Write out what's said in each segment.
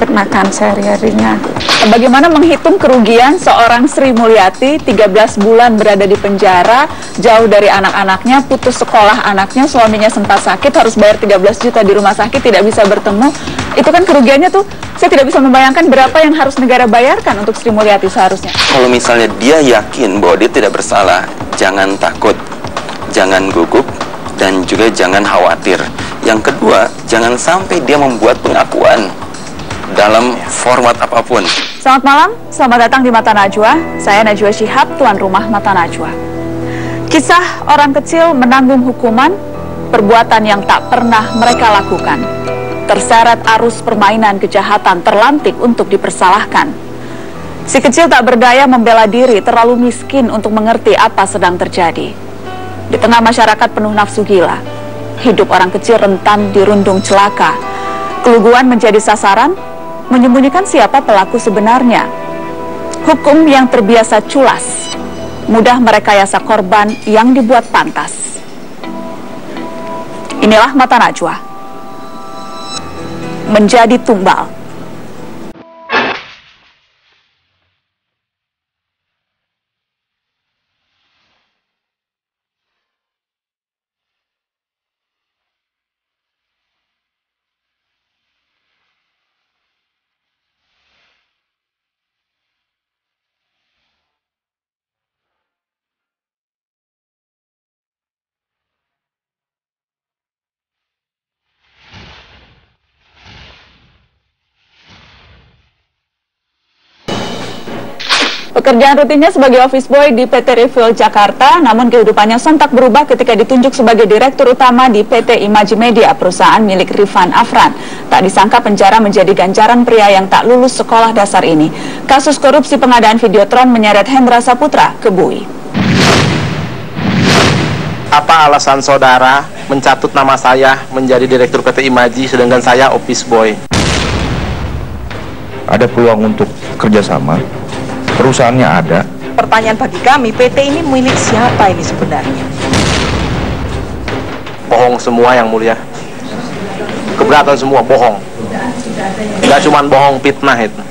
makan sehari-harinya. Bagaimana menghitung kerugian seorang Sri Mulyati 13 bulan berada di penjara, jauh dari anak-anaknya, putus sekolah anaknya, suaminya sempat sakit, harus bayar 13 juta di rumah sakit, tidak bisa bertemu. Itu kan kerugiannya tuh, saya tidak bisa membayangkan berapa yang harus negara bayarkan untuk Sri Mulyati seharusnya. Kalau misalnya dia yakin bahwa dia tidak bersalah, jangan takut, jangan gugup, dan juga jangan khawatir. Yang kedua, jangan sampai dia membuat pengakuan dalam format apapun. Selamat malam, selamat datang di Mata Najwa. Saya Najwa Shihab, tuan rumah Mata Najwa. Kisah orang kecil menanggung hukuman, perbuatan yang tak pernah mereka lakukan. Terseret arus permainan kejahatan terlantik untuk dipersalahkan. Si kecil tak berdaya membela diri, terlalu miskin untuk mengerti apa sedang terjadi. Di tengah masyarakat penuh nafsu gila, hidup orang kecil rentan dirundung celaka. Keluguan menjadi sasaran, menyembunyikan siapa pelaku sebenarnya. Hukum yang terbiasa culas, mudah merekayasa korban yang dibuat pantas. Inilah Mata Najwa. Menjadi tumbal. Pekerjaan rutinnya sebagai office boy di PT Refill Jakarta, namun kehidupannya sontak berubah ketika ditunjuk sebagai direktur utama di PT Imaji Media, perusahaan milik Rifan Afran. Tak disangka penjara menjadi ganjaran pria yang tak lulus sekolah dasar ini. Kasus korupsi pengadaan Videotron menyeret Hendra Saputra ke Bui. Apa alasan saudara mencatut nama saya menjadi direktur PT Imaji sedangkan saya office boy? Ada peluang untuk kerjasama. Perusahaannya ada. Pertanyaan bagi kami, PT ini milik siapa ini sebenarnya? Bohong semua yang mulia. Keberatan semua, bohong. Gak cuman bohong, fitnah itu.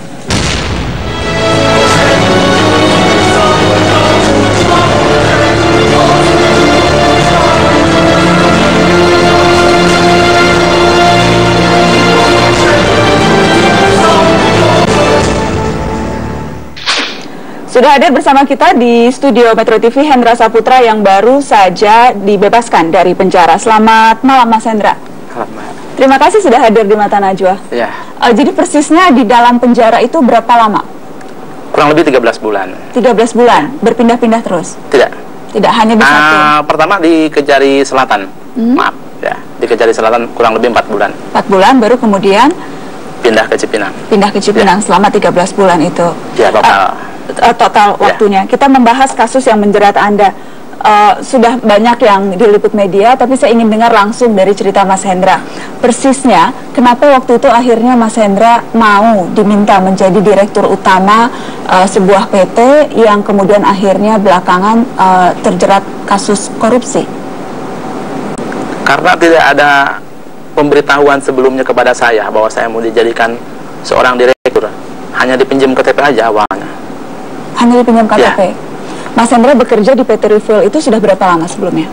Sudah hadir bersama kita di studio Metro TV Hendra Saputra yang baru saja dibebaskan dari penjara. Selamat malam Mas Hendra. Selamat malam. Terima kasih sudah hadir di Mata Najwa. Ya. Jadi persisnya di dalam penjara itu berapa lama? Kurang lebih 13 bulan. 13 bulan, berpindah-pindah terus? Tidak. Tidak, hanya di satu? Pertama di Kejari Selatan. Maaf, ya. Di Kejari Selatan kurang lebih 4 bulan. 4 bulan, baru kemudian? Pindah ke Cipinang. Pindah ke Cipinang selama 13 bulan itu? Ya, total waktunya. Kita membahas kasus yang menjerat Anda. Sudah banyak yang diliput media, tapi saya ingin dengar langsung dari cerita Mas Hendra. Persisnya, kenapa waktu itu akhirnya Mas Hendra mau diminta menjadi direktur utama sebuah PT yang kemudian akhirnya belakangan terjerat kasus korupsi? Karena tidak ada pemberitahuan sebelumnya kepada saya bahwa saya mau dijadikan seorang direktur. Hanya dipinjam KTP aja awalnya. Hanya dipinjam KTP? Ya. Mas Hendra bekerja di PT Refill itu sudah berapa lama sebelumnya?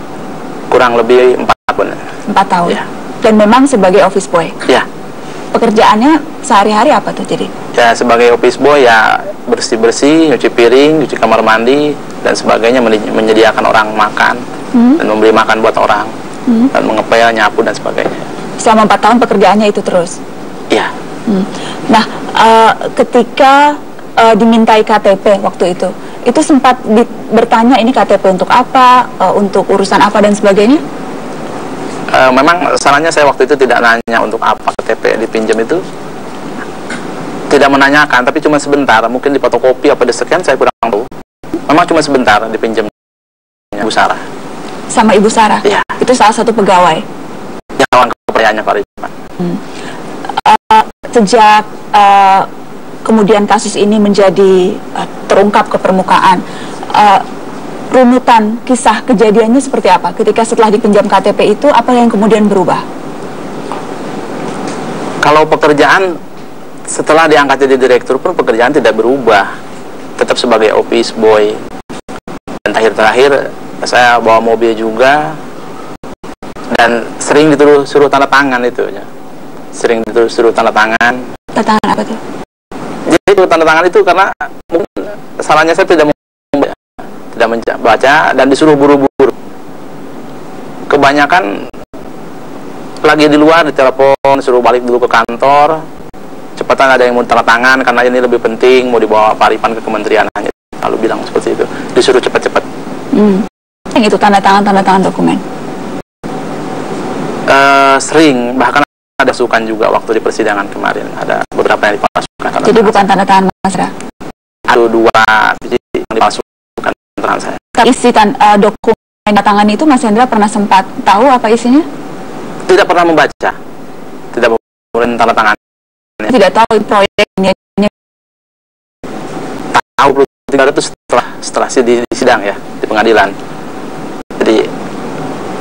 Kurang lebih 4 tahun. 4 tahun? Ya. Dan memang sebagai office boy? Ya. Pekerjaannya sehari-hari apa tuh jadi? Ya, sebagai office boy ya bersih-bersih, nyuci piring, nyuci kamar mandi, dan sebagainya, menyediakan orang makan, dan memberi makan buat orang, dan mengepel, nyapu, dan sebagainya. Selama 4 tahun pekerjaannya itu terus? Iya. Nah, ketika dimintai KTP waktu itu sempat bertanya ini KTP untuk apa, untuk urusan apa dan sebagainya? Memang salahnya saya waktu itu tidak nanya untuk apa KTP dipinjam itu, tidak menanyakan, tapi cuma sebentar, mungkin di fotokopi apa di scan, saya kurang tahu. Memang cuma sebentar dipinjam Ibu Sarah. Sama Ibu Sarah? Iya. Itu salah satu pegawai? Yang kawan kepercayaannya Pak Ridwan. Sejak kemudian kasus ini menjadi terungkap ke permukaan, runutan kisah kejadiannya seperti apa? Ketika setelah dipinjam KTP itu, apa yang kemudian berubah? Kalau pekerjaan setelah diangkat jadi direktur pun pekerjaan tidak berubah, tetap sebagai office boy. Dan terakhir saya bawa mobil juga, dan sering suruh tanda tangan itu ya. Sering suruh tanda tangan. Tanda tangan apa tuh? Jadi tanda tangan itu karena mungkin salahnya saya tidak membaca dan disuruh buru-buru. Kebanyakan lagi di luar, ditelepon, suruh balik dulu ke kantor. Cepatan ada yang mau tanda tangan karena ini lebih penting, mau dibawa Pak Aripan ke kementerian, hanya lalu bilang seperti itu. Disuruh cepat-cepat. Yang itu tanda tangan dokumen. Sering, bahkan ada masukan juga waktu di persidangan kemarin, ada beberapa yang dipalsukan. Jadi bukan tanda tangan Mas Hendra? Ada 2 biji yang dipalsukan tangan saya. Isi dokumen tanda tangan itu Mas Hendra pernah sempat tahu apa isinya? Tidak pernah membaca, tidak pernah tanda tangan. Tidak tahu proyek ini. Tahu itu setelah di sidang ya, di pengadilan. Jadi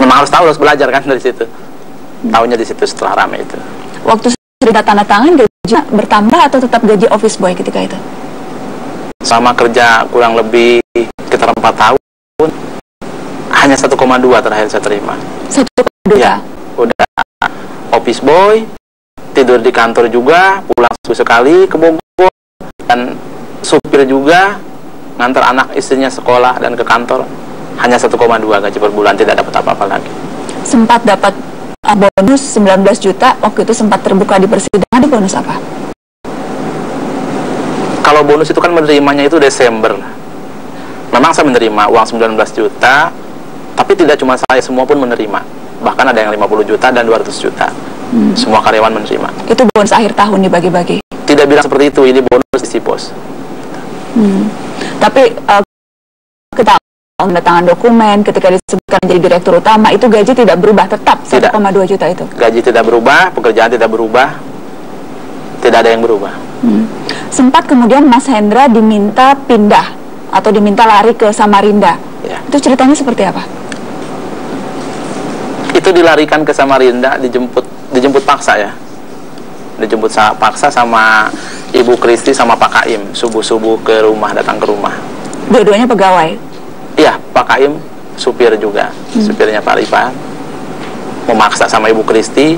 memang harus belajar kan dari situ. Tahunya di situ setelah rame itu. Waktu sudah tanda tangan gaji bertambah atau tetap gaji office boy ketika itu? Sama kerja kurang lebih sekitar 4 tahun, hanya 1,2 terakhir saya terima. 1,2? Ya, udah office boy, tidur di kantor juga, pulang sekali ke Bogor, dan supir juga, ngantar anak istrinya sekolah dan ke kantor, hanya 1,2 gaji per bulan, tidak dapat apa-apa lagi. Sempat dapat bonus 19 juta, waktu itu sempat terbuka di persidangan. Itu bonus apa? Kalau bonus itu kan menerimanya itu Desember. Memang saya menerima uang 19 juta, tapi tidak cuma saya, semua pun menerima. Bahkan ada yang 50 juta dan 200 juta. Semua karyawan menerima. Itu bonus akhir tahun dibagi-bagi? Tidak bilang seperti itu, ini bonus isi bos. Tapi kita tanda tangan dokumen ketika disebutkan jadi direktur utama, itu gaji tidak berubah, tetap 1,2 juta itu? Gaji tidak berubah, pekerjaan tidak berubah, tidak ada yang berubah. Sempat kemudian Mas Hendra diminta pindah atau diminta lari ke Samarinda. Ya. Itu ceritanya seperti apa? Itu dilarikan ke Samarinda, dijemput paksa ya. Dijemput paksa sama Ibu Kristi sama Pak Kaim, subuh-subuh ke rumah, datang ke rumah. Dua-duanya pegawai? Iya, Pak Kaim supir juga, supirnya Pak Aripan. Memaksa sama Ibu Kristi,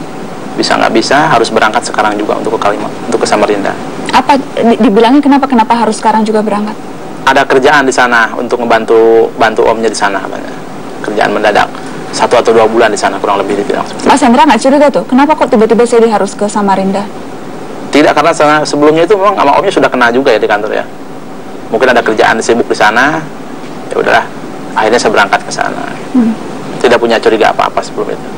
bisa nggak bisa, harus berangkat sekarang juga untuk ke Samarinda. Apa dibilangnya kenapa harus sekarang juga berangkat? Ada kerjaan di sana untuk membantu omnya di sana, kerjaan mendadak 1 atau 2 bulan di sana kurang lebih dibilang. Mas Hendra nggak curiga tuh, kenapa kok tiba-tiba saya harus ke Samarinda? Tidak, karena sebelumnya itu memang sama omnya sudah kena juga ya di kantor ya. Mungkin ada kerjaan sibuk di sana, ya udahlah. Akhirnya saya berangkat ke sana. Tidak punya curiga apa-apa sebelum itu.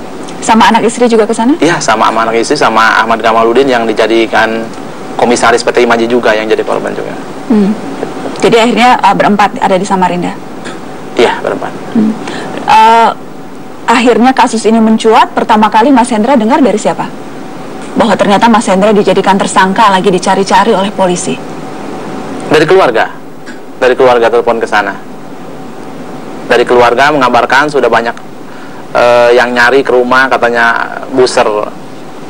Sama anak istri juga ke sana? Iya, sama anak istri, sama Ahmad Kamaludin yang dijadikan komisaris PT Imaji juga yang jadi korban juga. Jadi akhirnya berempat ada di Samarinda? Iya, berempat. Akhirnya kasus ini mencuat, pertama kali Mas Hendra dengar dari siapa? Bahwa ternyata Mas Hendra dijadikan tersangka, lagi dicari-cari oleh polisi. Dari keluarga telepon ke sana. Dari keluarga mengabarkan sudah banyak yang nyari ke rumah, katanya buser.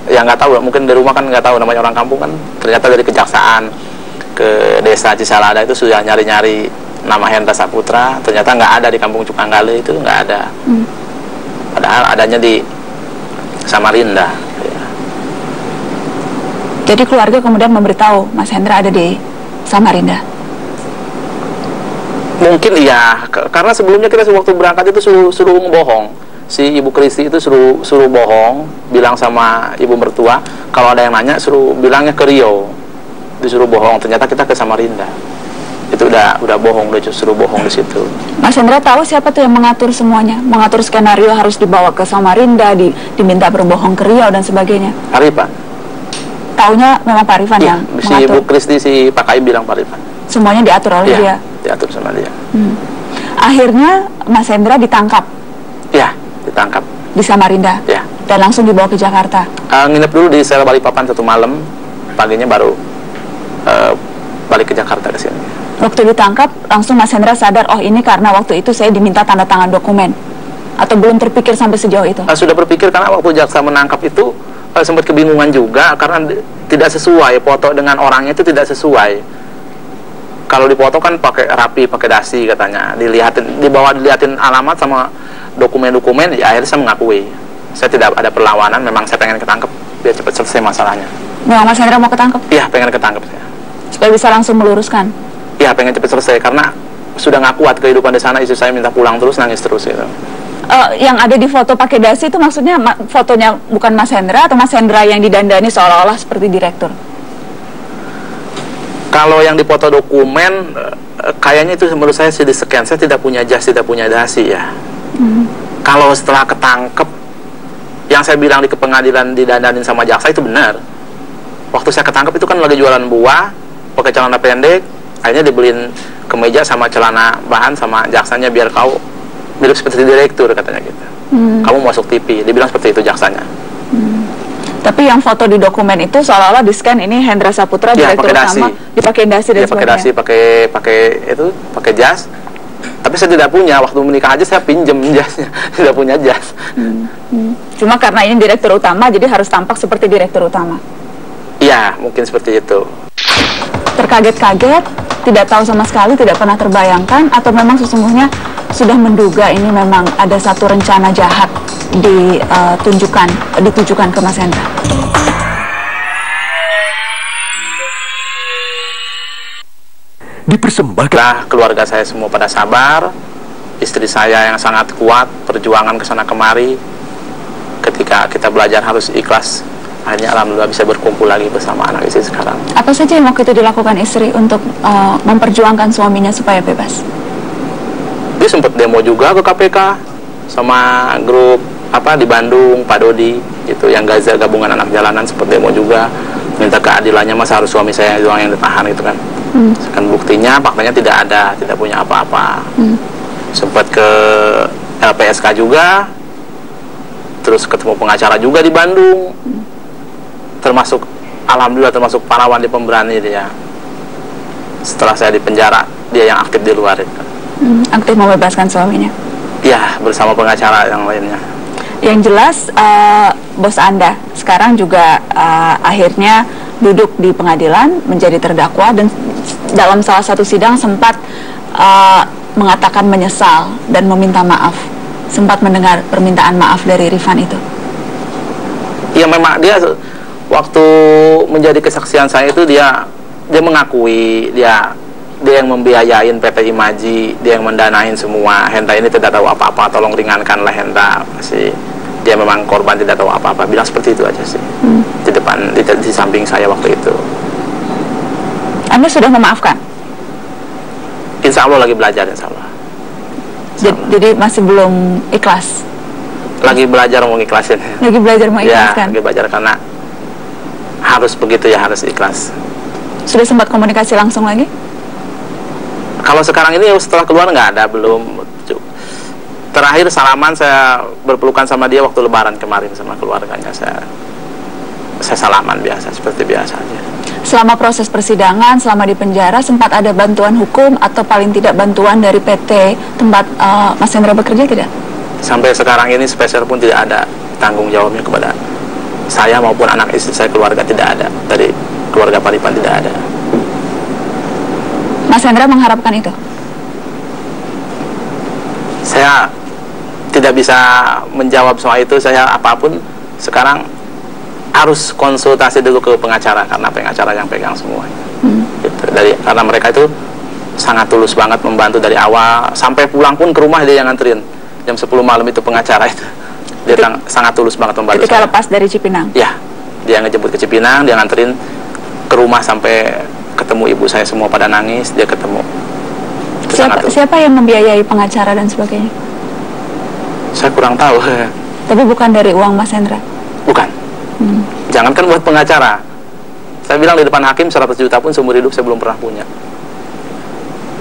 Yang nggak tahu, mungkin di rumah kan nggak tahu, namanya orang kampung kan. Ternyata dari Kejaksaan ke desa Cisalada itu sudah nyari-nyari nama Hendra Saputra. Ternyata nggak ada di kampung Cukanggale, itu nggak ada. Padahal adanya di Samarinda. Ya. Jadi keluarga kemudian memberitahu Mas Hendra ada di Samarinda? Mungkin iya, karena sebelumnya kita waktu berangkat itu suruh bohong. Si Ibu Kristi itu suruh bohong, bilang sama ibu mertua, kalau ada yang nanya suruh bilangnya ke Rio. Disuruh bohong, ternyata kita ke Samarinda. Itu udah bohong, udah suruh bohong di situ. Mas Hendra tahu siapa tuh yang mengatur semuanya? Mengatur skenario harus dibawa ke Samarinda, diminta berbohong ke Rio dan sebagainya. Aripan. Taunya memang Pak Aripan yang si mengatur? Ibu Kristi, si Pak Kaim bilang Pak Aripan. Semuanya diatur oleh dia? Diatur sama dia. Akhirnya Mas Hendra ditangkap? Ya, ditangkap. Di Samarinda? Ya. Dan langsung dibawa ke Jakarta? Nginep dulu di sel Balikpapan 1 malam, paginya baru balik ke Jakarta ke sini. Waktu ditangkap, langsung Mas Hendra sadar, oh ini karena waktu itu saya diminta tanda tangan dokumen? Atau belum terpikir sampai sejauh itu? Sudah berpikir, karena waktu jaksa menangkap itu sempat kebingungan juga karena tidak sesuai foto dengan orangnya, itu tidak sesuai. Kalau dipoto kan pakai rapi, pakai dasi katanya, dilihatin alamat sama dokumen-dokumen, ya akhirnya saya mengakui. Saya tidak ada perlawanan, memang saya pengen ketangkep biar cepat selesai masalahnya. Memang Mas Hendra mau ketangkep? Iya, pengen ketangkep saya. Supaya bisa langsung meluruskan? Iya, pengen cepat selesai karena sudah nggak kuat kehidupan di sana, istri saya minta pulang terus, nangis terus gitu. Yang ada di foto pakai dasi itu maksudnya fotonya bukan Mas Hendra atau Mas Hendra yang didandani seolah-olah seperti direktur? Kalau yang dipoto dokumen, kayaknya itu menurut saya sih di scan. Saya tidak punya jas, tidak punya dasi ya. Kalau setelah ketangkep, yang saya bilang di pengadilan didandanin sama jaksa itu benar. Waktu saya ketangkep itu kan lagi jualan buah, pakai celana pendek, akhirnya dibeliin kemeja sama celana bahan sama jaksanya biar kau mirip seperti direktur katanya gitu. Kamu masuk TV, dibilang seperti itu jaksanya. Tapi yang foto di dokumen itu seolah-olah di scan ini Hendra Saputra ya, direktur utama, dipakai dasi dan pakai dasi, pakai jas. Tapi saya tidak punya, waktu menikah aja saya pinjem jasnya, tidak punya jas. Cuma karena ini direktur utama jadi harus tampak seperti direktur utama. Iya, mungkin seperti itu. Terkaget-kaget, tidak tahu sama sekali, tidak pernah terbayangkan, atau memang sesungguhnya sudah menduga ini memang ada satu rencana jahat ditujukan ke Mas Hendra. Dipersembahkan. Keluarga saya semua pada sabar, istri saya yang sangat kuat, perjuangan kesana kemari. Ketika kita belajar harus ikhlas, akhirnya alhamdulillah bisa berkumpul lagi bersama anak istri sekarang. Apa saja yang waktu itu dilakukan istri untuk memperjuangkan suaminya supaya bebas? Dia sempat demo juga ke KPK sama grup di Bandung, Pak Dodi itu yang Gaza, gabungan anak jalanan, sempat demo juga minta keadilannya, masa harus suami saya yang ditahan gitu kan. Kan buktinya, faktanya tidak ada, tidak punya apa-apa. Sempat ke LPSK juga, terus ketemu pengacara juga di Bandung, termasuk alhamdulillah termasuk pahlawan di pemberani dia. Setelah saya di penjara, dia yang aktif di luar itu. Aktif membebaskan suaminya? Ya, bersama pengacara yang lainnya. Yang jelas bos Anda sekarang juga akhirnya duduk di pengadilan menjadi terdakwa, dan dalam salah satu sidang sempat mengatakan menyesal dan meminta maaf. Sempat mendengar permintaan maaf dari Rifan itu? Ya, memang dia waktu menjadi kesaksian saya itu dia mengakui dia yang membiayain PT Imaji, dia yang mendanain semua. Hendra ini tidak tahu apa-apa, tolong ringankanlah Hendra. Masih dia memang korban, tidak tahu apa-apa, bilang seperti itu aja sih. Di depan, di samping saya waktu itu. Anda sudah memaafkan? Insya Allah lagi belajar, insya Allah. Jadi masih belum ikhlas? Lagi belajar mau ikhlasin. Lagi belajar mau ikhlaskan? Ya, lagi belajar karena harus begitu ya, harus ikhlas. Sudah sempat komunikasi langsung lagi? Kalau sekarang ini setelah keluar nggak ada, belum. Terakhir salaman saya berpelukan sama dia waktu Lebaran kemarin sama keluarganya. Saya salaman biasa, seperti biasa aja. Selama proses persidangan, selama di penjara, sempat ada bantuan hukum atau paling tidak bantuan dari PT tempat Mas Hendra bekerja tidak? Sampai sekarang ini spesial pun tidak ada tanggung jawabnya kepada saya maupun anak istri saya, keluarga tidak ada. Dari keluarga Paripan tidak ada. Mas Hendra mengharapkan itu? Saya tidak bisa menjawab soal itu. Saya apapun sekarang harus konsultasi dulu ke pengacara, karena pengacara yang pegang semua. Gitu. Karena mereka itu sangat tulus banget membantu dari awal sampai pulang pun ke rumah dia yang nganterin. Jam 10 malam itu pengacara itu. Dia sangat tulus banget membantu. Ketika lepas dari Cipinang? Ya, dia ngejemput ke Cipinang, dia nganterin ke rumah sampai ketemu ibu saya, semua pada nangis, dia ketemu. Siapa yang membiayai pengacara dan sebagainya? Saya kurang tahu. Tapi bukan dari uang Mas Hendra? Bukan. Jangankan buat pengacara, saya bilang di depan hakim 100 juta pun seumur hidup saya belum pernah punya.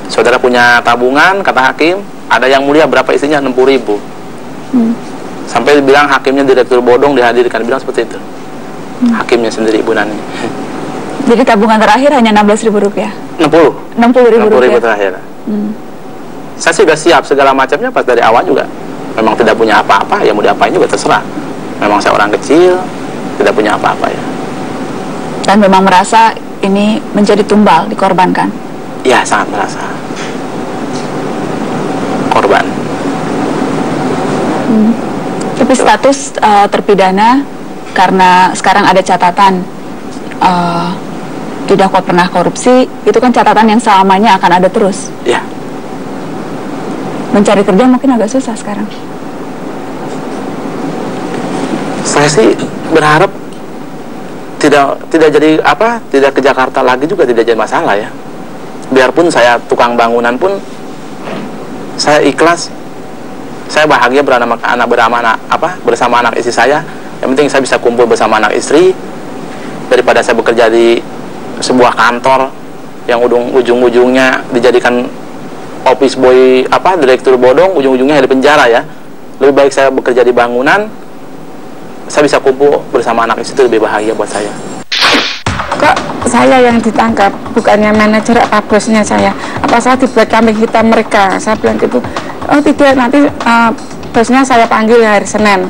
Saudara punya tabungan, kata hakim, ada yang mulia berapa isinya? 60.000. Sampai dibilang hakimnya direktur bodong dihadirkan, bilang seperti itu. Hakimnya sendiri, Ibu Nani. Jadi tabungan terakhir hanya Rp16.000? 60.000 rupiah terakhir. Saya sudah siap segala macamnya pas dari awal juga. Memang tidak punya apa-apa, ya mau diapain juga terserah. Memang saya orang kecil, tidak punya apa-apa ya. Dan memang merasa ini menjadi tumbal, dikorbankan. Ya, sangat merasa korban. Tapi status terpidana, karena sekarang ada catatan didakwa pernah korupsi, itu kan catatan yang selamanya akan ada terus. Ya. Mencari kerja mungkin agak susah sekarang. Saya sih berharap tidak jadi apa, tidak ke Jakarta lagi juga tidak jadi masalah ya. Biarpun saya tukang bangunan pun saya ikhlas. Saya bahagia bersama anak istri saya. Yang penting saya bisa kumpul bersama anak istri daripada saya bekerja di sebuah kantor yang ujung-ujungnya dijadikan office boy, direktur bodong, ujung-ujungnya di penjara ya. Lebih baik saya bekerja di bangunan, saya bisa kumpul bersama anak istri, itu lebih bahagia buat saya. Kok saya yang ditangkap, bukannya manajer apa bosnya saya? Apa saya dibuat kambing hitam mereka? Saya bilang gitu. Oh tidak, nanti bosnya saya panggil hari Senin.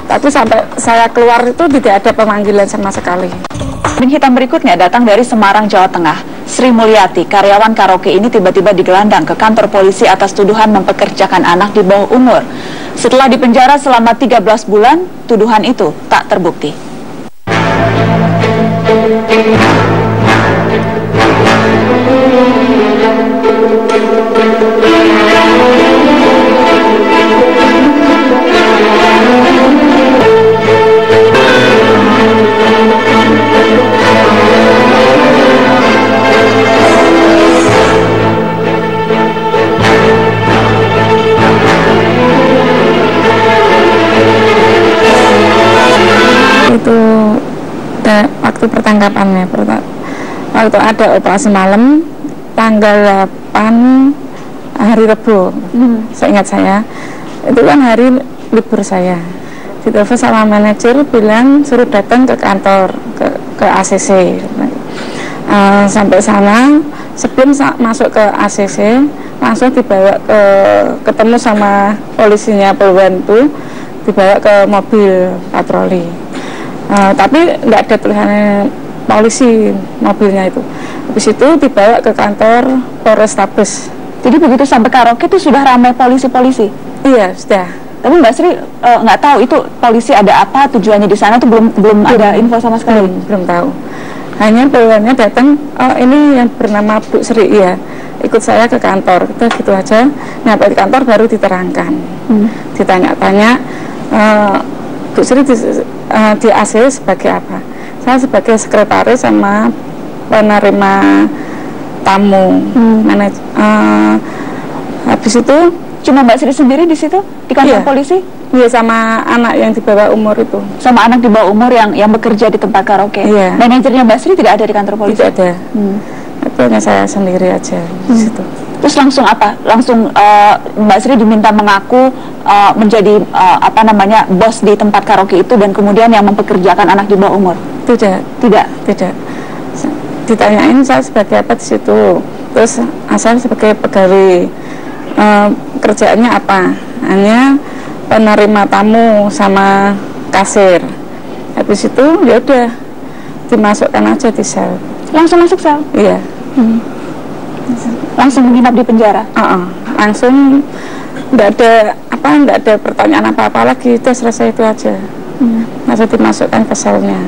Tapi sampai saya keluar itu tidak ada pemanggilan sama sekali. Kambing hitam berikutnya datang dari Semarang, Jawa Tengah. Sri Mulyati, karyawan karaoke ini tiba-tiba digelandang ke kantor polisi atas tuduhan mempekerjakan anak di bawah umur. Setelah dipenjara selama 13 bulan, tuduhan itu tak terbukti. Itu waktu pertangkapannya, waktu ada operasi malam tanggal 8 hari Rabu, seingat saya itu kan hari libur saya. Ditelepon sama manajer bilang suruh datang ke kantor ke ACC. Sampai sana sebelum masuk ke ACC langsung dibawa ketemu sama polisinya pembantu, dibawa ke mobil patroli. Tapi nggak ada tulisannya polisi mobilnya itu. Habis itu dibawa ke kantor Polrestabes. Jadi begitu sampai karaoke itu sudah ramai polisi-polisi? Iya, sudah. Tapi Mbak Sri nggak tahu itu polisi ada apa, tujuannya di sana tuh belum ada info sama sekali? Belum tahu. Hanya bawaannya datang, oh ini yang bernama Bu Sri, iya, ikut saya ke kantor, kita gitu aja. Nyampe di kantor baru diterangkan, ditanya-tanya, Bu Sri di AC sebagai apa? Saya sebagai sekretaris sama penerima tamu. Habis itu cuma Mbak Sri sendiri di situ di kantor polisi? Iya, sama anak yang di bawah umur itu. Sama anak di bawah umur yang bekerja di tempat karaoke. Iya. Manajernya Mbak Sri tidak ada di kantor polisi? Tidak ada. Itu hanya saya sendiri aja di situ. Terus langsung apa? Langsung Mbak Sri diminta mengaku menjadi bos di tempat karaoke itu dan kemudian yang mempekerjakan anak di bawah umur? Tidak. Ditanyain saya sebagai apa di situ. Terus asal sebagai pegawai, kerjaannya apa? Hanya penerima tamu sama kasir. Habis itu ya udah dimasukkan aja di sel. Langsung masuk sel? Iya. Langsung menginap di penjara? Langsung nggak ada pertanyaan apa-apa lagi, itu selesai itu aja. Langsung dimasukkan ke selnya.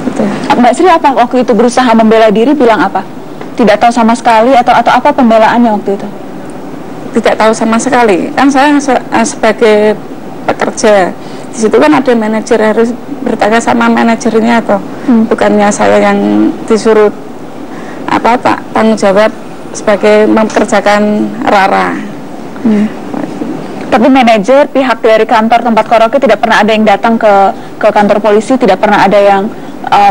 Gitu. Mbak Sri apa waktu itu berusaha membela diri, bilang apa? Tidak tahu sama sekali atau apa pembelaannya waktu itu? Tidak tahu sama sekali. Kan saya sebagai pekerja di situ kan ada manajer, harus bertanya sama manajernya atau bukannya saya yang disuruh tanggung jawab sebagai mempekerjakan Rara. Tapi manajer, pihak dari kantor tempat karaoke tidak pernah ada yang datang ke kantor polisi, tidak pernah ada yang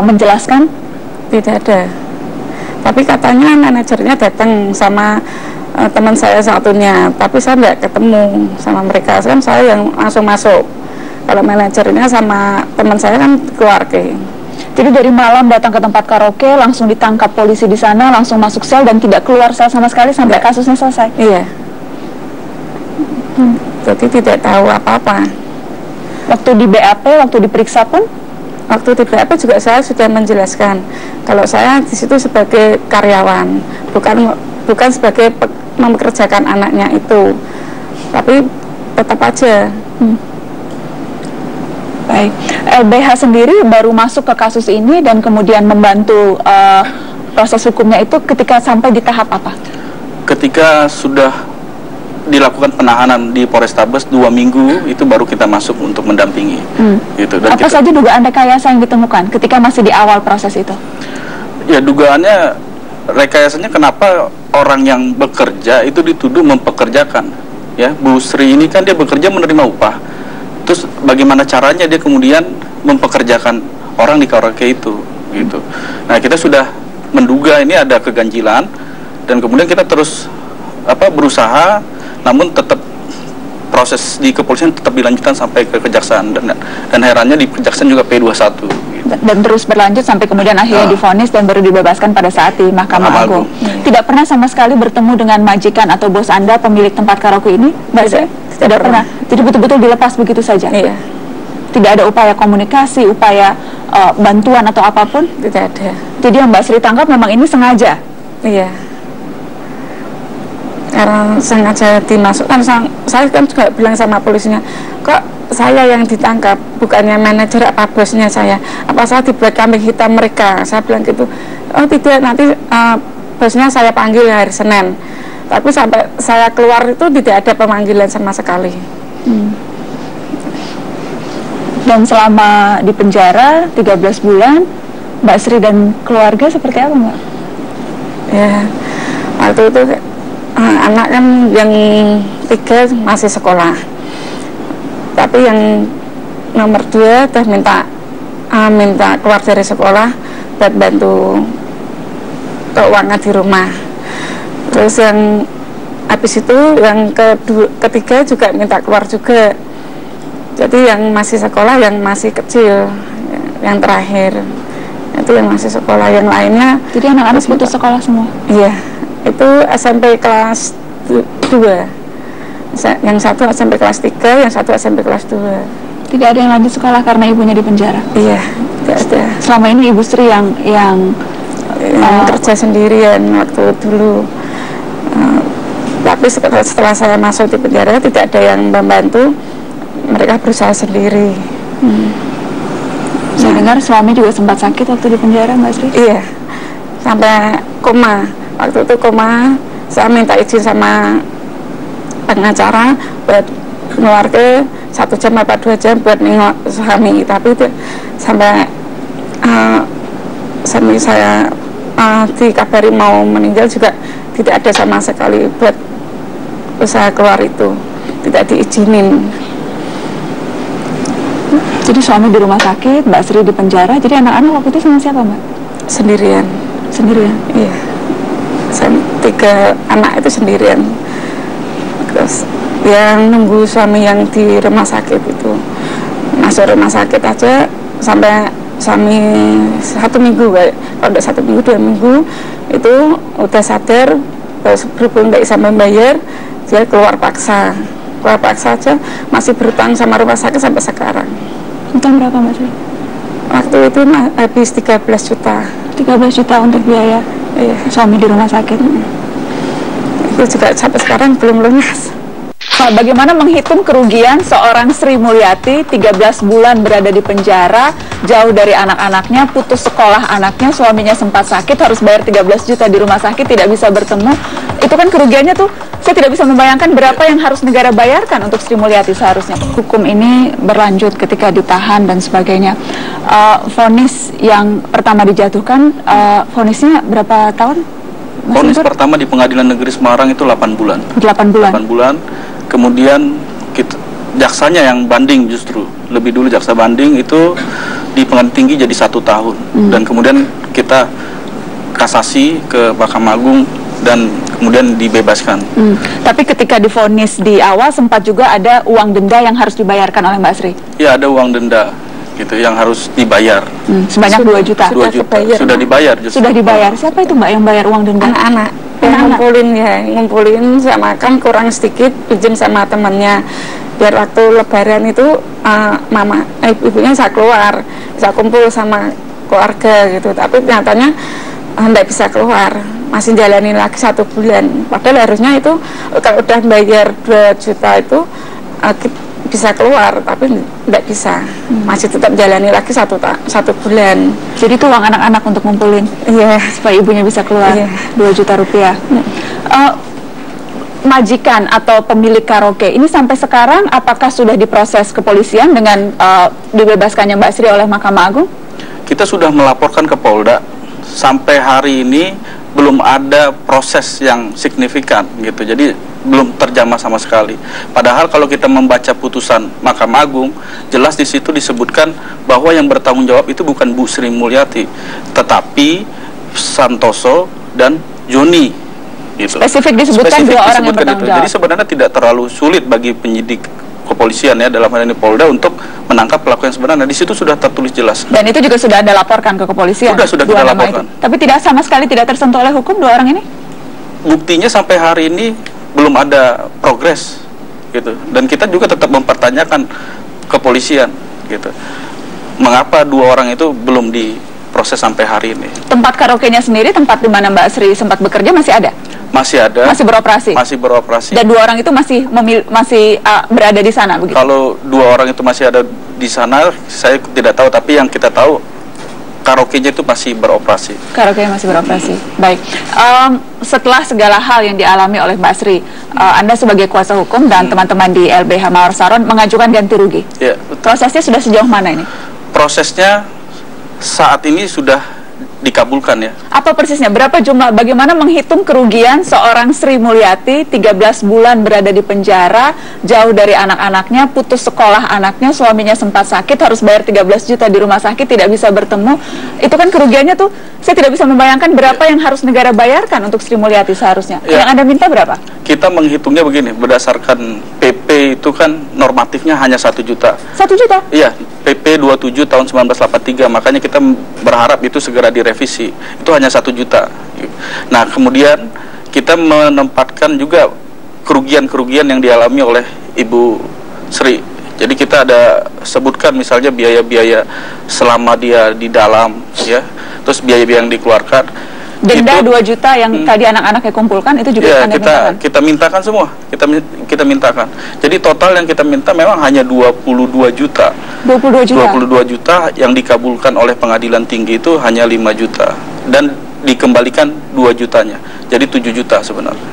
menjelaskan? Tidak ada. Tapi katanya manajernya datang sama teman saya satunya, tapi saya nggak ketemu sama mereka, kan saya yang langsung masuk. Kalau manajernya sama teman saya kan keluarga. Jadi dari malam datang ke tempat karaoke, langsung ditangkap polisi di sana, langsung masuk sel dan tidak keluar sel sama sekali sampai kasusnya selesai? Iya. Jadi tidak tahu apa-apa. Waktu di BAP, waktu diperiksa pun? waktu di BAP juga saya sudah menjelaskan kalau saya di situ sebagai karyawan, bukan sebagai mempekerjakan anaknya itu, tapi tetap aja. Baik, LBH sendiri baru masuk ke kasus ini dan kemudian membantu proses hukumnya itu ketika sampai di tahap apa? Ketika sudah dilakukan penahanan di Polrestabes 2 minggu, itu baru kita masuk untuk mendampingi. Gitu. Dan apa saja dugaan rekayasa yang ditemukan ketika masih di awal proses itu? Ya, dugaannya rekayasanya kenapa orang yang bekerja itu dituduh mempekerjakan. Ya, Bu Sri ini kan dia bekerja menerima upah. Terus bagaimana caranya dia kemudian mempekerjakan orang di karaoke itu, gitu. Nah, kita sudah menduga ini ada keganjilan dan kemudian kita terus berusaha, namun tetap proses di kepolisian tetap dilanjutkan sampai ke kejaksaan dan herannya di kejaksaan juga P21. Gitu. Dan terus berlanjut sampai kemudian akhirnya divonis dan baru dibebaskan pada saat di Mahkamah Agung. Tidak pernah sama sekali bertemu dengan majikan atau bos Anda, pemilik tempat karaoke ini, Mbak Sri? Tidak pernah. Jadi betul-betul dilepas begitu saja? Iya. Tidak ada upaya komunikasi, upaya bantuan atau apapun? Tidak ada. Jadi yang Mbak Sri tangkap memang ini sengaja? Iya. Karena sengaja dimasukkan, saya kan juga bilang sama polisinya, kok saya yang ditangkap, bukannya manajer apa bosnya saya, apa saya dibuat kambing hitam mereka, saya bilang gitu. Oh tidak, nanti bosnya saya panggil hari Senin. Tapi sampai saya keluar itu tidak ada pemanggilan sama sekali. Dan selama di penjara 13 bulan, Mbak Sri dan keluarga seperti apa, Mbak? Ya, waktu itu anak kan yang 3 masih sekolah, tapi yang nomor 2 udah minta keluar dari sekolah buat bantu keuangan di rumah. Terus yang habis itu yang ketiga juga minta keluar juga. Jadi yang masih sekolah, yang masih kecil, yang terakhir itu yang masih sekolah, yang lainnya. Jadi anak-anak putus sekolah semua? Iya, itu SMP kelas 2. Yang satu SMP kelas 3, yang satu SMP kelas 2. Tidak ada yang lanjut sekolah karena ibunya di penjara? Iya, tidak ada. Selama ini Ibu Sri yang kerja sendirian waktu dulu. Tapi setelah saya masuk di penjara tidak ada yang membantu, mereka berusaha sendiri. Saya dengar suami juga sempat sakit waktu di penjara, Mbak Sri? Iya, sampai koma. Waktu itu koma, saya minta izin sama pengacara buat keluar ke 1 jam apa 2 jam buat nengok suami, tapi itu sampai suami saya dikabari mau meninggal juga tidak ada sama sekali buat usaha keluar itu, tidak diizinin. Jadi suami di rumah sakit, Mbak Sri di penjara. Jadi anak-anak waktu itu sama siapa, Mbak? Sendirian. Sendirian? Iya. 3 anak itu sendirian. Terus yang nunggu suami yang di rumah sakit itu, masuk rumah sakit aja sampai suami 1 minggu, kalau udah 1 minggu 2 minggu itu udah sadar, terus berhubung nggak bisa membayar, dia keluar paksa aja, masih berutang sama rumah sakit sampai sekarang. Utang berapa, Mbak Sri? Waktu itu habis 13 juta. 13 juta untuk biaya suami di rumah sakit. Itu juga sampai sekarang belum lunas. Pak, bagaimana menghitung kerugian seorang Sri Mulyati 13 bulan berada di penjara, jauh dari anak-anaknya, putus sekolah anaknya, suaminya sempat sakit, harus bayar 13 juta di rumah sakit, tidak bisa bertemu. Itu kan kerugiannya tuh, saya tidak bisa membayangkan berapa yang harus negara bayarkan untuk Sri Mulyati seharusnya. Hukum ini berlanjut ketika ditahan dan sebagainya. Vonis yang pertama dijatuhkan, vonisnya berapa tahun? Vonis pertama di Pengadilan Negeri Semarang itu 8 bulan. 8 bulan? 8 bulan. Kemudian jaksanya yang banding, justru lebih dulu jaksa banding itu di Pengadilan Tinggi jadi 1 tahun. Dan kemudian kita kasasi ke Mahkamah Agung dan kemudian dibebaskan. Tapi ketika divonis di awal sempat juga ada uang denda yang harus dibayarkan oleh Mbak Sri? Ya, ada uang denda gitu yang harus dibayar. Sebanyak 2 juta? 2 juta. Sudah dibayar justru. Sudah dibayar. Siapa itu, Mbak, yang bayar uang denda? Anak-anak. Ngumpulin sama kan kurang sedikit, pinjam sama temannya. biar waktu lebaran itu ibunya bisa keluar, bisa kumpul sama keluarga gitu. Tapi nyatanya tidak bisa keluar, masih jalanin lagi 1 bulan. Padahal harusnya itu kalau udah bayar 2 juta itu bisa keluar, tapi tidak bisa, masih tetap jalani lagi satu bulan. Jadi itu uang anak-anak untuk ngumpulin, iya, supaya ibunya bisa keluar, iya. 2 juta rupiah. Majikan atau pemilik karaoke ini sampai sekarang apakah sudah diproses kepolisian dengan dibebaskannya Mbak Sri oleh Mahkamah Agung? Kita sudah melaporkan ke Polda. Sampai hari ini belum ada proses yang signifikan gitu, jadi belum terjamah sama sekali. Padahal kalau kita membaca putusan Mahkamah Agung, jelas di situ disebutkan bahwa yang bertanggung jawab itu bukan Bu Sri Mulyati, tetapi Santoso dan Joni. Gitu. Spesifik disebutkan 2 orang yang bertanggung jawab. Jadi sebenarnya tidak terlalu sulit bagi penyidik kepolisian ya, dalam hal ini Polda, untuk menangkap pelaku yang sebenarnya. Di situ sudah tertulis jelas. Dan itu juga sudah Anda laporkan ke kepolisian? Sudah kita laporkan. Tapi tidak sama sekali tidak tersentuh oleh hukum 2 orang ini? Buktinya sampai hari ini belum ada progres gitu. Dan kita juga tetap mempertanyakan kepolisian gitu. Mengapa 2 orang itu belum diproses sampai hari ini? Tempat karaoke-nya sendiri, tempat di mana Mbak Sri sempat bekerja masih ada? Masih ada. Masih beroperasi? Masih beroperasi. Dan 2 orang itu masih berada di sana begitu? Kalau 2 orang itu masih ada di sana, saya tidak tahu. Tapi yang kita tahu, karaoke-nya itu masih beroperasi. Karaoke-nya masih beroperasi. Baik. Setelah segala hal yang dialami oleh Mbak Sri, Anda sebagai kuasa hukum dan teman-teman di LBH Mawar Saron mengajukan ganti rugi. Ya, prosesnya sudah sejauh mana ini? Prosesnya saat ini sudah dikabulkan ya. Apa persisnya? Berapa jumlah? Bagaimana menghitung kerugian seorang Sri Mulyati 13 bulan berada di penjara, jauh dari anak-anaknya, putus sekolah anaknya, suaminya sempat sakit, harus bayar 13 juta di rumah sakit, tidak bisa bertemu. Itu kan kerugiannya tuh, saya tidak bisa membayangkan berapa yang harus negara bayarkan untuk Sri Mulyati seharusnya. Yang Anda minta berapa? Kita menghitungnya begini, berdasarkan PP itu kan normatifnya hanya 1 juta. 1 juta? Iya, PP 27 tahun 1983, makanya kita berharap itu segera direvisi. Itu hanya 1 juta. Nah, kemudian kita menempatkan juga kerugian-kerugian yang dialami oleh Ibu Sri. Jadi kita ada sebutkan misalnya biaya-biaya selama dia di dalam, ya, terus biaya-biaya yang dikeluarkan. Denda 2 juta yang tadi anak-anaknya kumpulkan itu juga ya, kita mintakan semua. Kita mintakan. Jadi total yang kita minta memang hanya 22 juta. 22 juta. 22 juta yang dikabulkan oleh pengadilan tinggi itu hanya 5 juta dan dikembalikan 2 jutanya. Jadi 7 juta sebenarnya.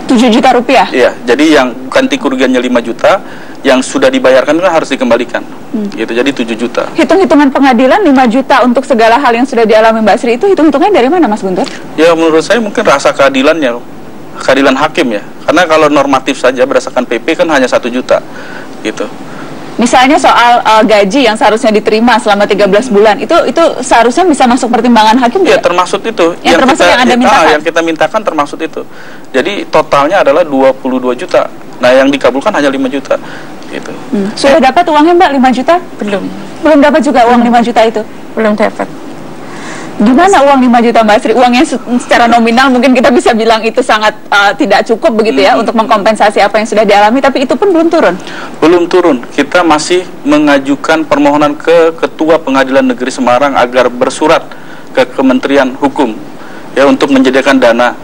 7 juta rupiah? Iya, jadi yang ganti kerugiannya 5 juta, yang sudah dibayarkan kan harus dikembalikan. Gitu, jadi 7 juta. Hitung-hitungan pengadilan 5 juta untuk segala hal yang sudah dialami Mbak Sri itu hitung-hitungannya dari mana, Mas Guntur? Ya, menurut saya mungkin rasa keadilannya, keadilan hakim ya. Karena kalau normatif saja berdasarkan PP kan hanya 1 juta. Gitu. Misalnya soal gaji yang seharusnya diterima selama 13 bulan, itu seharusnya bisa masuk pertimbangan hakim ya? Termasuk itu. Yang Anda mintakan? Yang kita mintakan termasuk itu. Jadi totalnya adalah 22 juta. Nah, yang dikabulkan hanya 5 juta. Gitu. Sudah dapat uangnya Mbak 5 juta? Belum. Belum dapat juga uang 5 juta itu? Belum dapat. Gimana uang 5 juta Mbak Sri? Uangnya secara nominal mungkin kita bisa bilang itu sangat tidak cukup begitu ya untuk mengkompensasi apa yang sudah dialami, tapi itu pun belum turun? Belum turun. Kita masih mengajukan permohonan ke Ketua Pengadilan Negeri Semarang agar bersurat ke Kementerian Hukum ya untuk menyediakan dana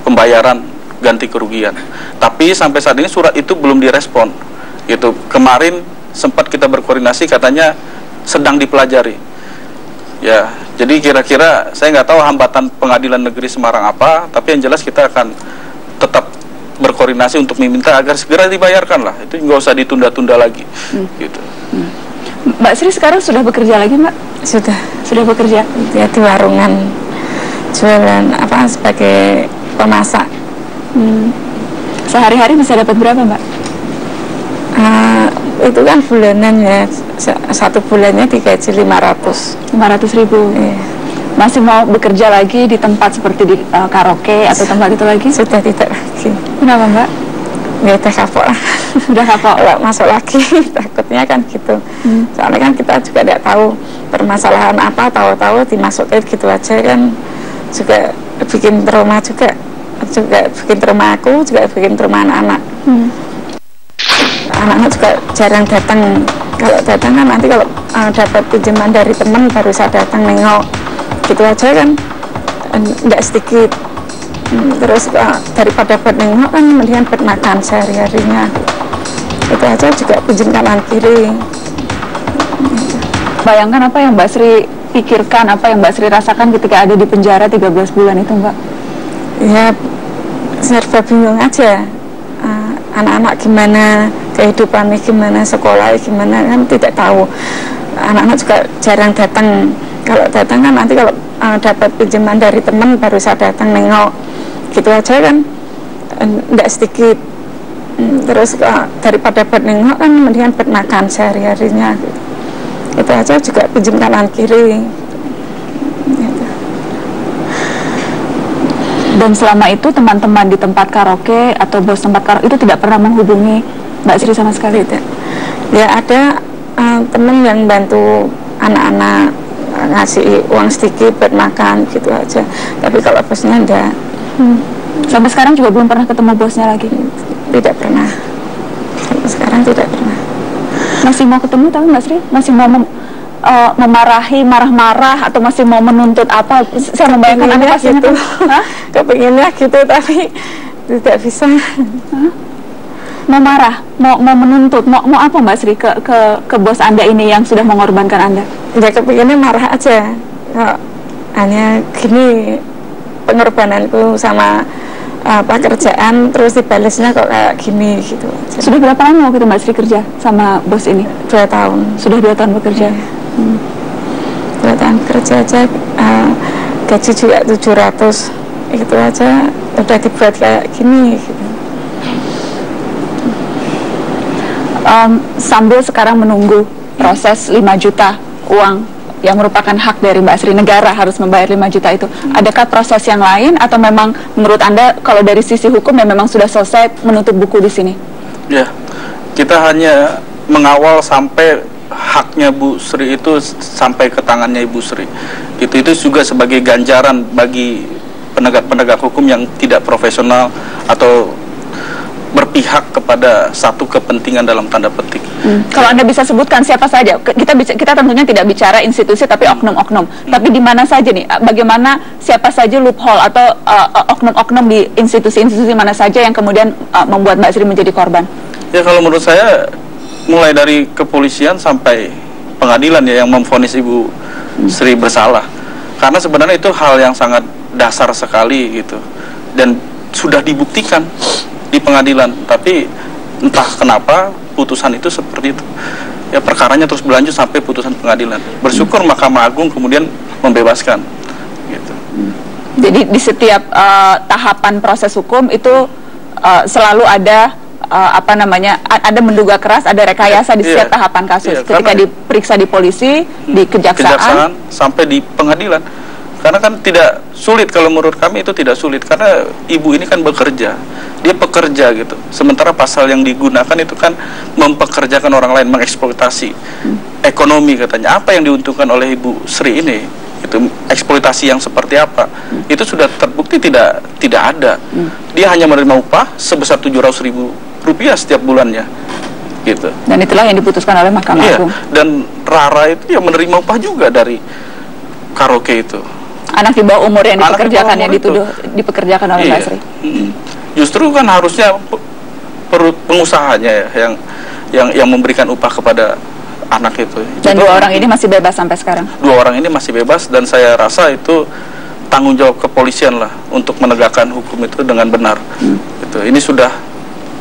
pembayaran ganti kerugian. Tapi sampai saat ini surat itu belum direspon. Gitu. Kemarin sempat kita berkoordinasi, katanya sedang dipelajari. Ya, jadi kira-kira saya nggak tahu hambatan Pengadilan Negeri Semarang apa, tapi yang jelas kita akan tetap berkoordinasi untuk meminta agar segera dibayarkan lah. Itu nggak usah ditunda-tunda lagi. Gitu. Mbak Sri sekarang sudah bekerja lagi, Mbak? Sudah bekerja? Ya, di warungan, jualan apa sebagai pemasak. Sehari-hari bisa dapat berapa, Mbak? Itu kan bulanan ya, 1 bulannya digaji 500 ribu. Iya. Masih mau bekerja lagi di tempat seperti di karaoke atau tempat itu lagi? Sudah tidak lagi. Kenapa Mbak? Ya udah kapok lah. Udah kapok? Kalau masuk lagi takutnya kan gitu. Soalnya kan kita juga tidak tahu permasalahan apa, tahu-tahu dimasukin gitu aja kan juga bikin trauma juga bikin trauma aku, juga bikin trauma anak-anak. anak-anak juga jarang datang. Kalau datang kan nanti kalau dapat pinjaman dari teman baru saya datang nengok, gitu aja kan, enggak sedikit. Terus daripada buat nengok kan mendingan buat makan sehari-harinya. Itu aja juga pinjam kanan kiri. Bayangkan apa yang Mbak Sri pikirkan, apa yang Mbak Sri rasakan ketika ada di penjara 13 bulan itu, Mbak? Ya serba bingung aja. Anak-anak gimana, kehidupannya gimana, sekolahnya gimana, kan tidak tahu. Anak-anak juga jarang datang. Kalau datang kan nanti kalau dapat pinjaman dari teman baru saya datang nengok, gitu aja kan, enggak sedikit. Terus daripada buat nengok kan mendingan buat makan sehari-harinya, gitu. Itu aja juga pinjam kanan kiri. Gitu. Dan selama itu teman-teman di tempat karaoke atau bos tempat karaoke itu tidak pernah menghubungi Mbak Sri sama sekali? Tidak. Ya ada teman yang bantu anak-anak, ngasih uang sedikit buat makan, gitu aja. Tapi kalau bosnya enggak. Sampai sekarang juga belum pernah ketemu bosnya lagi? Tidak pernah. Sampai sekarang tidak pernah. Masih mau ketemu tapi Mbak Sri? Masih mau memarahi, marah-marah, atau masih mau menuntut apa? Saya membayangkan Anda pastinya gitu. Kepinginnya gitu tapi tidak bisa. Mau marah, mau menuntut, mau apa Mbak Sri ke bos Anda ini yang sudah mengorbankan Anda? Ya kepinginnya marah aja. Hanya gini pengorbananku sama pekerjaan, terus dibalasnya kok kayak gini gitu aja. Sudah berapa lama waktu itu Mbak Sri kerja sama bos ini? 2 tahun. Sudah 2 tahun bekerja? 2 tahun kerja aja, gaji juga 700, itu aja udah dibuat kayak gini gitu. Sambil sekarang menunggu proses 5 juta uang yang merupakan hak dari Mbak Sri, negara harus membayar 5 juta itu. Adakah proses yang lain atau memang menurut Anda kalau dari sisi hukum ya memang sudah selesai menutup buku di sini? Ya, kita hanya mengawal sampai haknya Bu Sri itu sampai ke tangannya Ibu Sri. Itu juga sebagai ganjaran bagi penegak-penegak hukum yang tidak profesional atau berpihak kepada satu kepentingan dalam tanda petik. Kalau Anda bisa sebutkan siapa saja, kita tentunya tidak bicara institusi tapi oknum-oknum. Tapi di mana saja nih, bagaimana siapa saja loophole atau oknum-oknum di institusi-institusi mana saja yang kemudian membuat Mbak Sri menjadi korban? Ya kalau menurut saya mulai dari kepolisian sampai pengadilan ya yang memvonis Ibu Sri bersalah. Karena sebenarnya itu hal yang sangat dasar sekali gitu. Dan sudah dibuktikan di pengadilan, tapi entah kenapa putusan itu seperti itu. Ya perkaranya terus berlanjut sampai putusan pengadilan. Bersyukur Mahkamah Agung kemudian membebaskan. Gitu. Jadi di setiap tahapan proses hukum itu selalu ada ada menduga keras, ada rekayasa di setiap tahapan kasus. Ketika diperiksa di polisi, di kejaksaan sampai di pengadilan. Karena kan tidak sulit, kalau menurut kami itu tidak sulit karena ibu ini kan bekerja, dia pekerja gitu. Sementara pasal yang digunakan itu kan mempekerjakan orang lain, mengeksploitasi ekonomi katanya. Apa yang diuntungkan oleh Ibu Sri ini? Itu eksploitasi yang seperti apa? Itu sudah terbukti tidak ada. Dia hanya menerima upah sebesar 700.000 rupiah setiap bulannya, gitu. Dan itulah yang diputuskan oleh Mahkamah Agung. Dan Rara itu yang menerima upah juga dari karaoke itu. Anak di bawah umur yang dipekerjakan, yang dituduh dipekerjakan oleh Mbak Sri. Justru kan harusnya pengusahanya ya yang memberikan upah kepada anak itu. Dan 2 orang ini masih bebas sampai sekarang. 2 orang ini masih bebas dan saya rasa itu tanggung jawab kepolisian lah untuk menegakkan hukum itu dengan benar. Gitu. Ini sudah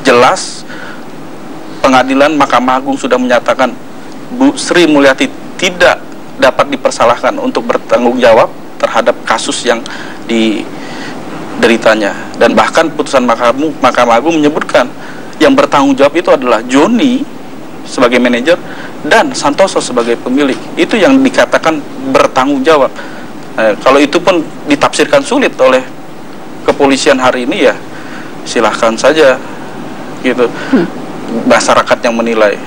jelas, pengadilan Mahkamah Agung sudah menyatakan Bu Sri Mulyati tidak dapat dipersalahkan untuk bertanggung jawab terhadap kasus yang dideritanya. Dan bahkan putusan Mahkamah Agung menyebutkan yang bertanggung jawab itu adalah Joni sebagai manajer dan Santoso sebagai pemilik. Itu yang dikatakan bertanggung jawab. Kalau itu pun ditafsirkan sulit oleh kepolisian hari ini ya silahkan saja gitu. Masyarakat yang menilai.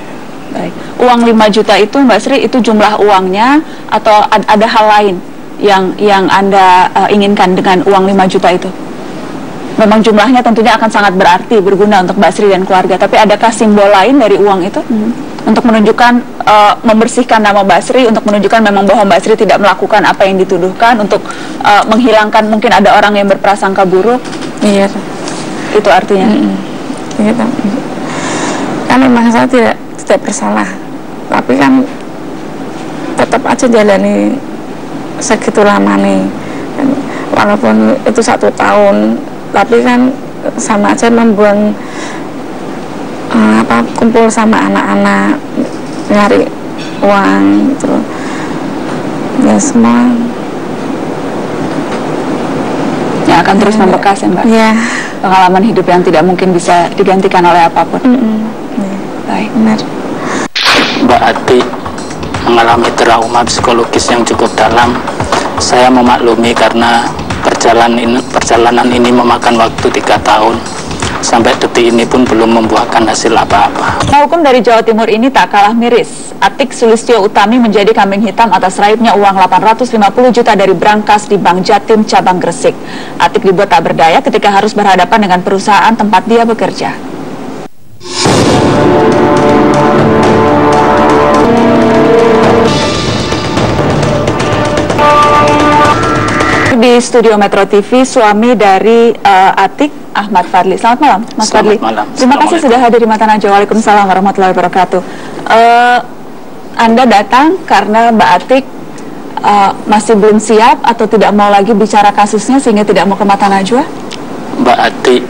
Baik. Uang 5 juta itu Mbak Sri itu jumlah uangnya atau ada hal lain yang Anda inginkan dengan uang 5 juta itu? memang jumlahnya tentunya akan sangat berarti, berguna untuk Mbak Sri dan keluarga. Tapi adakah simbol lain dari uang itu untuk menunjukkan, membersihkan nama Mbak Sri, untuk menunjukkan memang bahwa Mbak Sri tidak melakukan apa yang dituduhkan, untuk menghilangkan mungkin ada orang yang berprasangka buruk? Iya. Itu artinya? Gitu. Kan memang saya tidak bersalah, tapi kan tetap aja jalani segitu lama nih. Walaupun itu 1 tahun, tapi kan sama aja membuang kumpul sama anak-anak, nyari uang gitu. Ya semua yang akan terus membekas ya Mbak? Iya. Pengalaman hidup yang tidak mungkin bisa digantikan oleh apapun. Baik. Benar. Mbak Ati mengalami trauma psikologis yang cukup dalam. Saya memaklumi karena perjalanan ini memakan waktu 3 tahun. Sampai detik ini pun belum membuahkan hasil apa-apa. Hukum dari Jawa Timur ini tak kalah miris. Atik Sulistyo Utami menjadi kambing hitam atas raibnya uang 850 juta dari brankas di Bank Jatim cabang Gresik. Atik dibuat tak berdaya ketika harus berhadapan dengan perusahaan tempat dia bekerja. Di studio Metro TV, suami dari Atik, Ahmad Fadli. Selamat malam, Mas Fadli. Malam. Terima kasih sudah hadir di Mata Najwa. Waalaikumsalam warahmatullahi wabarakatuh. Anda datang karena Mbak Atik masih belum siap atau tidak mau lagi bicara kasusnya sehingga tidak mau ke Mata Najwa? Mbak Atik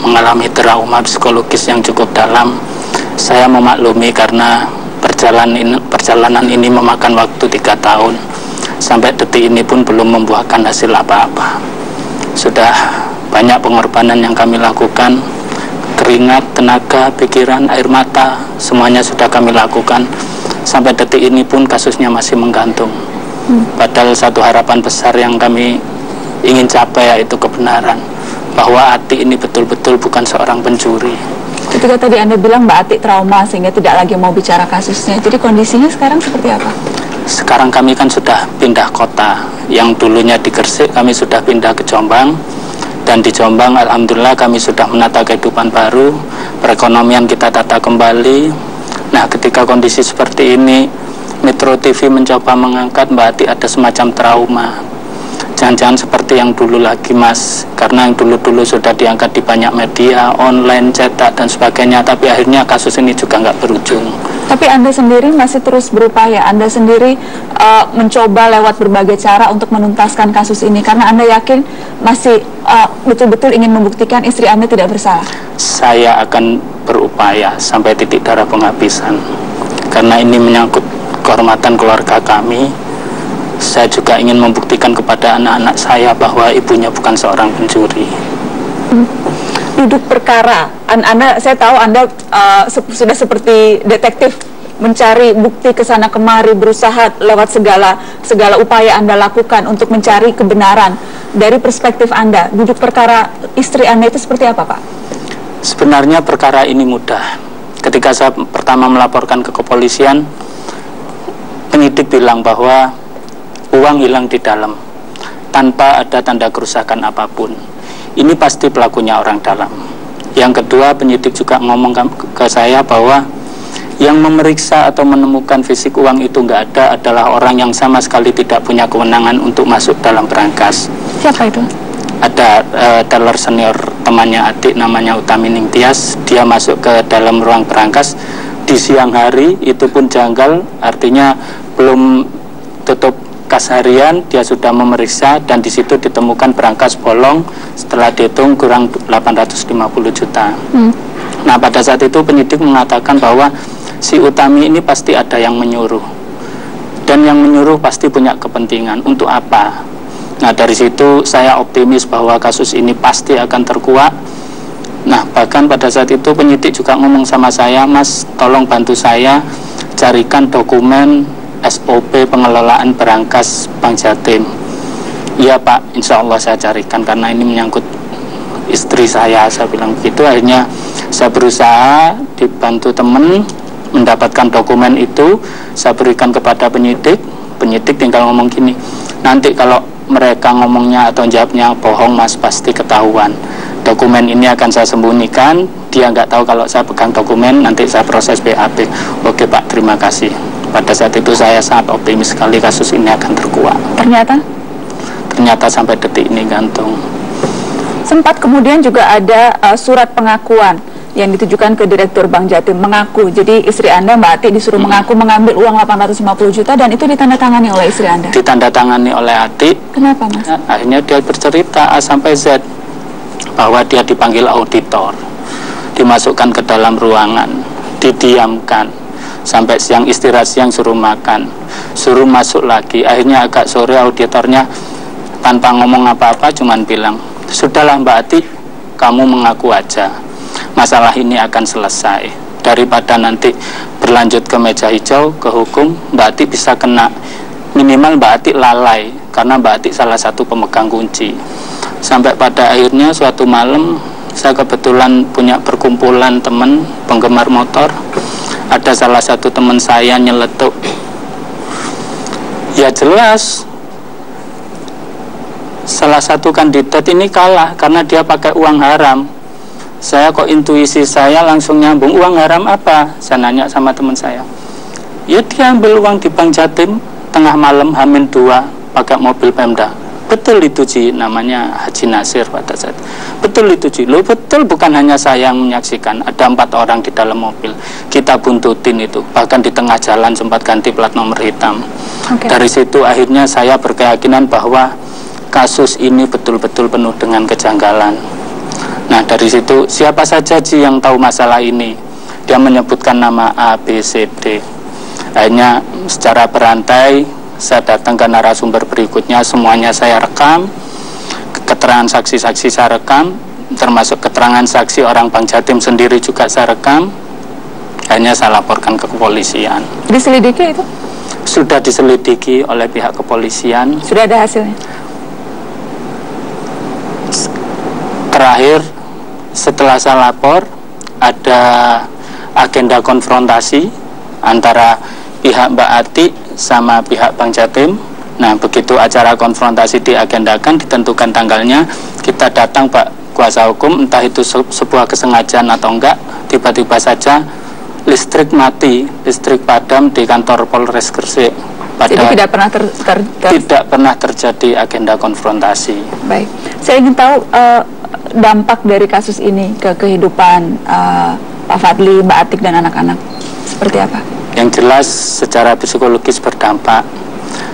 mengalami trauma psikologis yang cukup dalam. Saya memaklumi karena perjalanan ini memakan waktu 3 tahun. Sampai detik ini pun belum membuahkan hasil apa-apa. Sudah banyak pengorbanan yang kami lakukan, keringat, tenaga, pikiran, air mata, semuanya sudah kami lakukan. Sampai detik ini pun kasusnya masih menggantung. Padahal satu harapan besar yang kami ingin capai yaitu kebenaran, bahwa Atik ini betul-betul bukan seorang pencuri. Ketika tadi Anda bilang Mbak Atik trauma sehingga tidak lagi mau bicara kasusnya, jadi kondisinya sekarang seperti apa? Sekarang kami kan sudah pindah kota. Yang dulunya di Gresik, kami sudah pindah ke Jombang. Dan di Jombang, alhamdulillah kami sudah menata kehidupan baru. Perekonomian kita tata kembali. Nah, ketika kondisi seperti ini, Metro TV mencoba mengangkat Mbak Atik ada semacam trauma. Jangan-jangan seperti yang dulu lagi, Mas. Karena yang dulu-dulu sudah diangkat di banyak media, online, cetak, dan sebagainya. Tapi akhirnya kasus ini juga nggak berujung. Tapi Anda sendiri masih terus berupaya. Anda sendiri mencoba lewat berbagai cara untuk menuntaskan kasus ini. Karena Anda yakin masih betul-betul ingin membuktikan istri Anda tidak bersalah. Saya akan berupaya sampai titik darah penghabisan. Karena ini menyangkut kehormatan keluarga kami. Saya juga ingin membuktikan kepada anak-anak saya bahwa ibunya bukan seorang pencuri. Duduk perkara, saya tahu Anda sudah seperti detektif mencari bukti kesana kemari, berusaha lewat segala upaya Anda lakukan untuk mencari kebenaran. Dari perspektif Anda, duduk perkara istri Anda itu seperti apa, Pak? Sebenarnya perkara ini mudah. Ketika saya pertama melaporkan ke kepolisian, penyidik bilang bahwa uang hilang di dalam tanpa ada tanda kerusakan apapun. Ini pasti pelakunya orang dalam. Yang kedua, penyidik juga ngomong ke saya bahwa yang memeriksa atau menemukan fisik uang itu nggak ada adalah orang yang sama sekali tidak punya kewenangan untuk masuk dalam brankas. Siapa itu? Ada teller senior temannya Atik, namanya Utami Ningtyas. Dia masuk ke dalam ruang brankas di siang hari, itu pun janggal, artinya belum tutup kas harian, dia sudah memeriksa dan di situ ditemukan brankas bolong. Setelah dihitung kurang 850 juta. Nah, pada saat itu penyidik mengatakan bahwa si Utami ini pasti ada yang menyuruh, dan yang menyuruh pasti punya kepentingan. Untuk apa? Nah, dari situ saya optimis bahwa kasus ini pasti akan terkuak. Nah, bahkan pada saat itu penyidik juga ngomong sama saya, Mas, tolong bantu saya carikan dokumen SOP pengelolaan brankas Bank Jatim. Iya, Pak, insya Allah saya carikan karena ini menyangkut istri saya bilang begitu. Akhirnya saya berusaha dibantu teman mendapatkan dokumen itu, saya berikan kepada penyidik. Penyidik tinggal ngomong gini, nanti kalau mereka ngomongnya atau jawabnya bohong, Mas, pasti ketahuan. dokumen ini akan saya sembunyikan, dia nggak tahu kalau saya pegang dokumen, nanti saya proses BAP. Oke Pak, terima kasih. Pada saat itu saya sangat optimis sekali kasus ini akan terkuak. Ternyata sampai detik ini gantung. Sempat kemudian juga ada surat pengakuan yang ditujukan ke Direktur Bank Jatim, mengaku. Jadi istri Anda, Mbak Ati, disuruh mengaku mengambil uang 850 juta dan itu ditandatangani oleh istri Anda. Ditandatangani oleh Ati. Kenapa, Mas? Akhirnya dia bercerita A sampai Z bahwa dia dipanggil auditor, dimasukkan ke dalam ruangan, didiamkan sampai siang, istirahat siang, suruh makan, suruh masuk lagi. Akhirnya agak sore auditornya tanpa ngomong apa-apa cuman bilang, sudahlah Mbak Ati, kamu mengaku aja, masalah ini akan selesai. Daripada nanti berlanjut ke meja hijau, ke hukum, Mbak Ati bisa kena, minimal Mbak Ati lalai, karena Mbak Ati salah satu pemegang kunci. Sampai pada akhirnya suatu malam, saya kebetulan punya perkumpulan teman penggemar motor. Ada salah satu teman saya nyeletuk, ya jelas salah satu kandidat ini kalah karena dia pakai uang haram. Saya kok intuisi saya langsung nyambung, uang haram apa? Saya nanya sama teman saya, ya dia ambil uang di Bank Jatim tengah malam H-2 pakai mobil Pemda. Betul itu Ji, namanya Haji Nasir pada saat. Betul itu Ji, lo betul, bukan hanya saya yang menyaksikan, ada 4 orang di dalam mobil. Kita buntutin itu, bahkan di tengah jalan sempat ganti plat nomor hitam. Dari situ akhirnya saya berkeyakinan bahwa kasus ini betul-betul penuh dengan kejanggalan. Nah dari situ siapa saja Ji yang tahu masalah ini? Dia menyebutkan nama A, B, C, D. Akhirnya secara berantai saya datang ke narasumber berikutnya, semuanya saya rekam, keterangan saksi-saksi saya rekam, termasuk keterangan saksi orang Bank Jatim sendiri juga saya rekam. Akhirnya saya laporkan ke kepolisian. Diselidiki itu? Sudah diselidiki oleh pihak kepolisian. Sudah ada hasilnya? Terakhir setelah saya lapor, ada agenda konfrontasi antara pihak Mbak Ati sama pihak Bank Jatim. Nah begitu acara konfrontasi diagendakan, ditentukan tanggalnya, kita datang Pak kuasa hukum, entah itu sebuah kesengajaan atau enggak, tiba-tiba saja listrik mati, listrik padam di kantor Polres Gresik. Jadi tidak pernah tidak pernah terjadi agenda konfrontasi. Baik, saya ingin tahu dampak dari kasus ini ke kehidupan Pak Fadli, Mbak Atik dan anak-anak seperti apa? Yang jelas secara psikologis berdampak.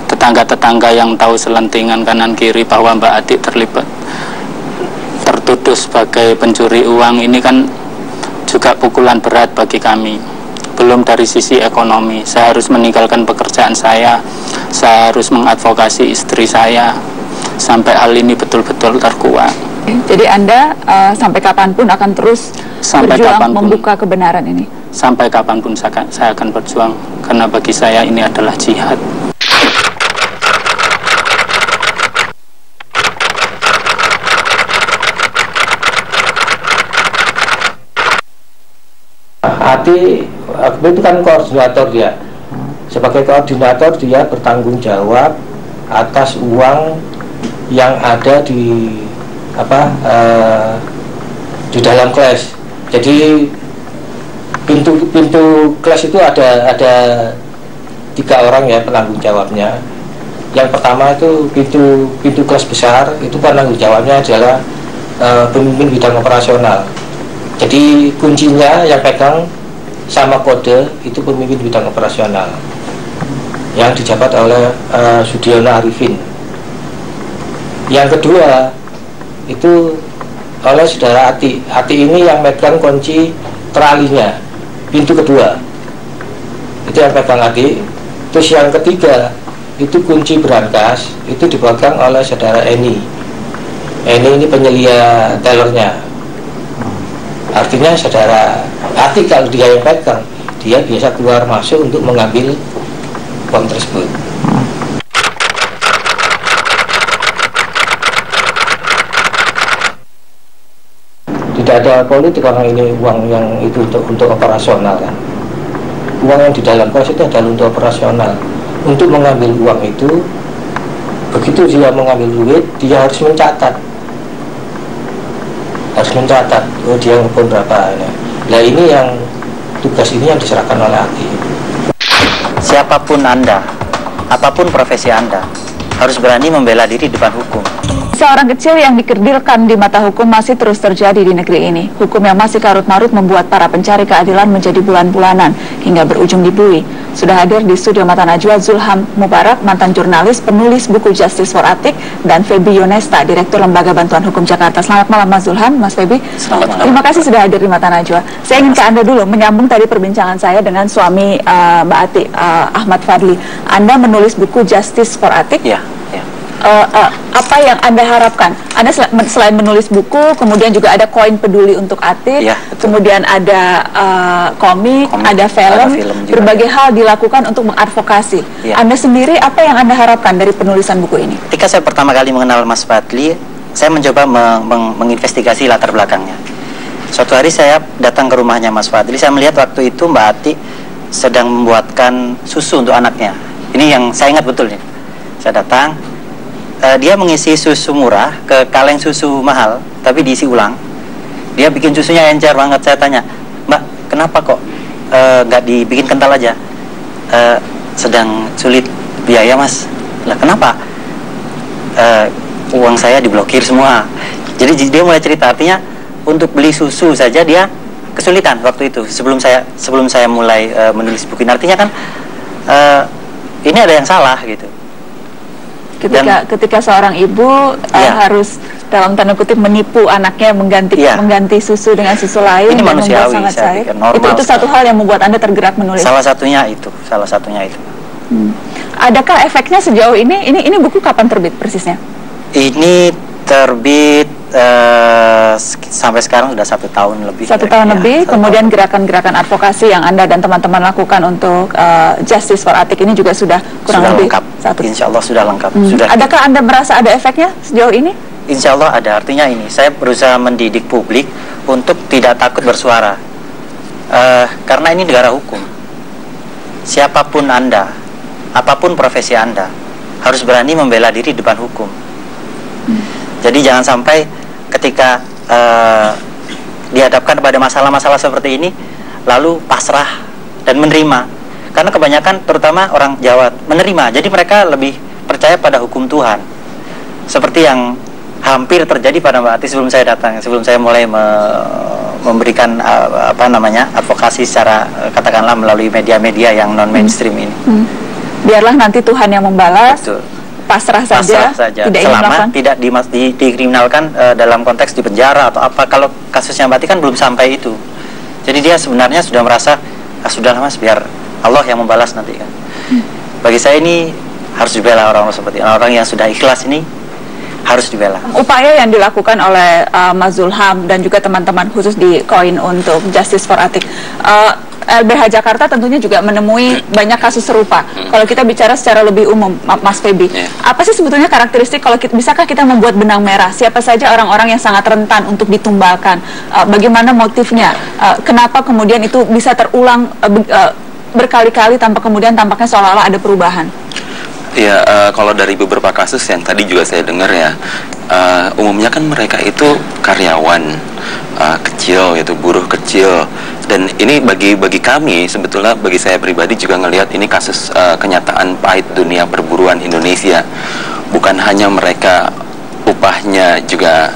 Tetangga-tetangga yang tahu selentingan kanan kiri bahwa Mbak Atik terlibat, tertuduh sebagai pencuri uang, ini kan juga pukulan berat bagi kami. Belum dari sisi ekonomi, saya harus meninggalkan pekerjaan saya harus mengadvokasi istri saya sampai hal ini betul-betul terkuak. Jadi Anda sampai kapanpun akan terus berjuang membuka kebenaran ini? Sampai kapanpun saya akan berjuang, karena bagi saya ini adalah jihad. Ati itu kan koordinator dia. Sebagai koordinator dia bertanggung jawab atas uang yang ada di di dalam kelas. Jadi pintu kelas itu ada 3 orang ya penanggung jawabnya. Yang pertama itu pintu kelas besar, itu penanggung jawabnya adalah pemimpin bidang operasional. Jadi kuncinya yang pegang sama kode itu pemimpin bidang operasional yang dijabat oleh Sudiono Arifin. Yang kedua itu oleh saudara Ati. Ati ini yang megang kunci tralinya, pintu kedua itu yang pegang Ati. Terus yang ketiga itu kunci berangkas, itu dipegang oleh saudara Eni. Eni ini penyelia tellernya. Artinya saudara Ati kalau dia yang pegang, dia biasa keluar masuk untuk mengambil uang tersebut. Tidak ada politik orang ini, uang yang itu untuk operasional kan. Uang yang di dalam pos itu adalah untuk operasional. Untuk mengambil uang itu, begitu dia mengambil duit, dia harus mencatat. harus mencatat dia ngebon berapa. Nah ini yang tugas ini yang diserahkan oleh hakim. Siapapun Anda, apapun profesi Anda, harus berani membela diri depan hukum. Seorang kecil yang dikerdilkan di mata hukum masih terus terjadi di negeri ini. Hukum yang masih karut-marut membuat para pencari keadilan menjadi bulan-bulanan hingga berujung dibui. Sudah hadir di studio Mata Najwa Zulham Mubarak, mantan jurnalis, penulis buku Justice for Atik, dan Febi Yonesta, Direktur Lembaga Bantuan Hukum Jakarta. Selamat malam Mas Zulham, Mas Febi. Selamat malam. Terima kasih sudah hadir di Mata Najwa. Saya ingin ke Anda dulu, menyambung tadi perbincangan saya dengan suami Mbak Atik, Ahmad Fadli. Anda menulis buku Justice for Atik. Ya. Apa yang Anda harapkan? Anda selain menulis buku, kemudian juga ada koin peduli untuk Atik, ya, kemudian ada komik, ada film juga, berbagai hal dilakukan untuk mengadvokasi. Ya. Anda sendiri, apa yang Anda harapkan dari penulisan buku ini? Ketika saya pertama kali mengenal Mas Fadli, saya mencoba menginvestigasi latar belakangnya. Suatu hari saya datang ke rumahnya Mas Fadli, saya melihat waktu itu Mbak Atik sedang membuatkan susu untuk anaknya. Ini yang saya ingat betul nih. Saya datang, dia mengisi susu murah ke kaleng susu mahal, tapi diisi ulang. Dia bikin susunya encer banget. Saya tanya, Mbak, kenapa kok nggak dibikin kental aja? Sedang sulit biaya Mas. Lah kenapa? Uang saya diblokir semua. Jadi dia mulai cerita, artinya untuk beli susu saja dia kesulitan waktu itu. Sebelum saya mulai menulis buku ini, artinya kan ini ada yang salah gitu. Ketika seorang ibu harus dalam tanda kutip menipu anaknya mengganti susu dengan susu lain, ini manusiawi, saya pikir normal. Itu satu hal yang membuat Anda tergerak menulis. Salah satunya itu. Adakah efeknya sejauh ini? Ini buku kapan terbit persisnya? Ini terbit sampai sekarang sudah 1 tahun lebih. 1 tahun lebih. Kemudian gerakan-gerakan advokasi yang Anda dan teman-teman lakukan untuk Justice for Atik ini juga sudah kurang lebih lengkap. Insya Allah sudah lengkap. Adakah Anda merasa ada efeknya sejauh ini? Insya Allah ada. Artinya ini, saya berusaha mendidik publik untuk tidak takut bersuara, karena ini negara hukum. Siapapun Anda, apapun profesi Anda, harus berani membela diri depan hukum. Jadi jangan sampai ketika dihadapkan pada masalah-masalah seperti ini lalu pasrah dan menerima. Karena kebanyakan terutama orang Jawa menerima, jadi mereka lebih percaya pada hukum Tuhan. Seperti yang hampir terjadi pada Mbak Atik sebelum saya datang, sebelum saya mulai memberikan advokasi secara katakanlah melalui media-media yang non mainstream ini. Biarlah nanti Tuhan yang membalas. Betul. Pasrah saja. Selama tidak dikriminalkan dalam konteks di penjara atau apa. Kalau kasusnya Mbak Atik kan belum sampai itu. Jadi dia sebenarnya sudah merasa sudahlah Mas, biar Allah yang membalas nanti kan. Bagi saya ini harus dibela orang-orang seperti orang yang sudah ikhlas ini harus dibela. Upaya yang dilakukan oleh Mas Zulham dan juga teman-teman khusus di Koin untuk Justice for Atik, LBH Jakarta tentunya juga menemui banyak kasus serupa. Kalau kita bicara secara lebih umum, Mas Febi, apa sih sebetulnya karakteristik, kalau bisakah kita membuat benang merah siapa saja orang-orang yang sangat rentan untuk ditumbalkan? Bagaimana motifnya? Kenapa kemudian itu bisa terulang berkali-kali tanpa kemudian tampaknya seolah-olah ada perubahan? Ya, kalau dari beberapa kasus yang tadi juga saya dengar ya, umumnya kan mereka itu karyawan kecil, yaitu buruh kecil. Dan ini bagi kami, sebetulnya bagi saya pribadi juga ngelihat ini kasus kenyataan pahit dunia perburuan Indonesia. Bukan hanya mereka upahnya juga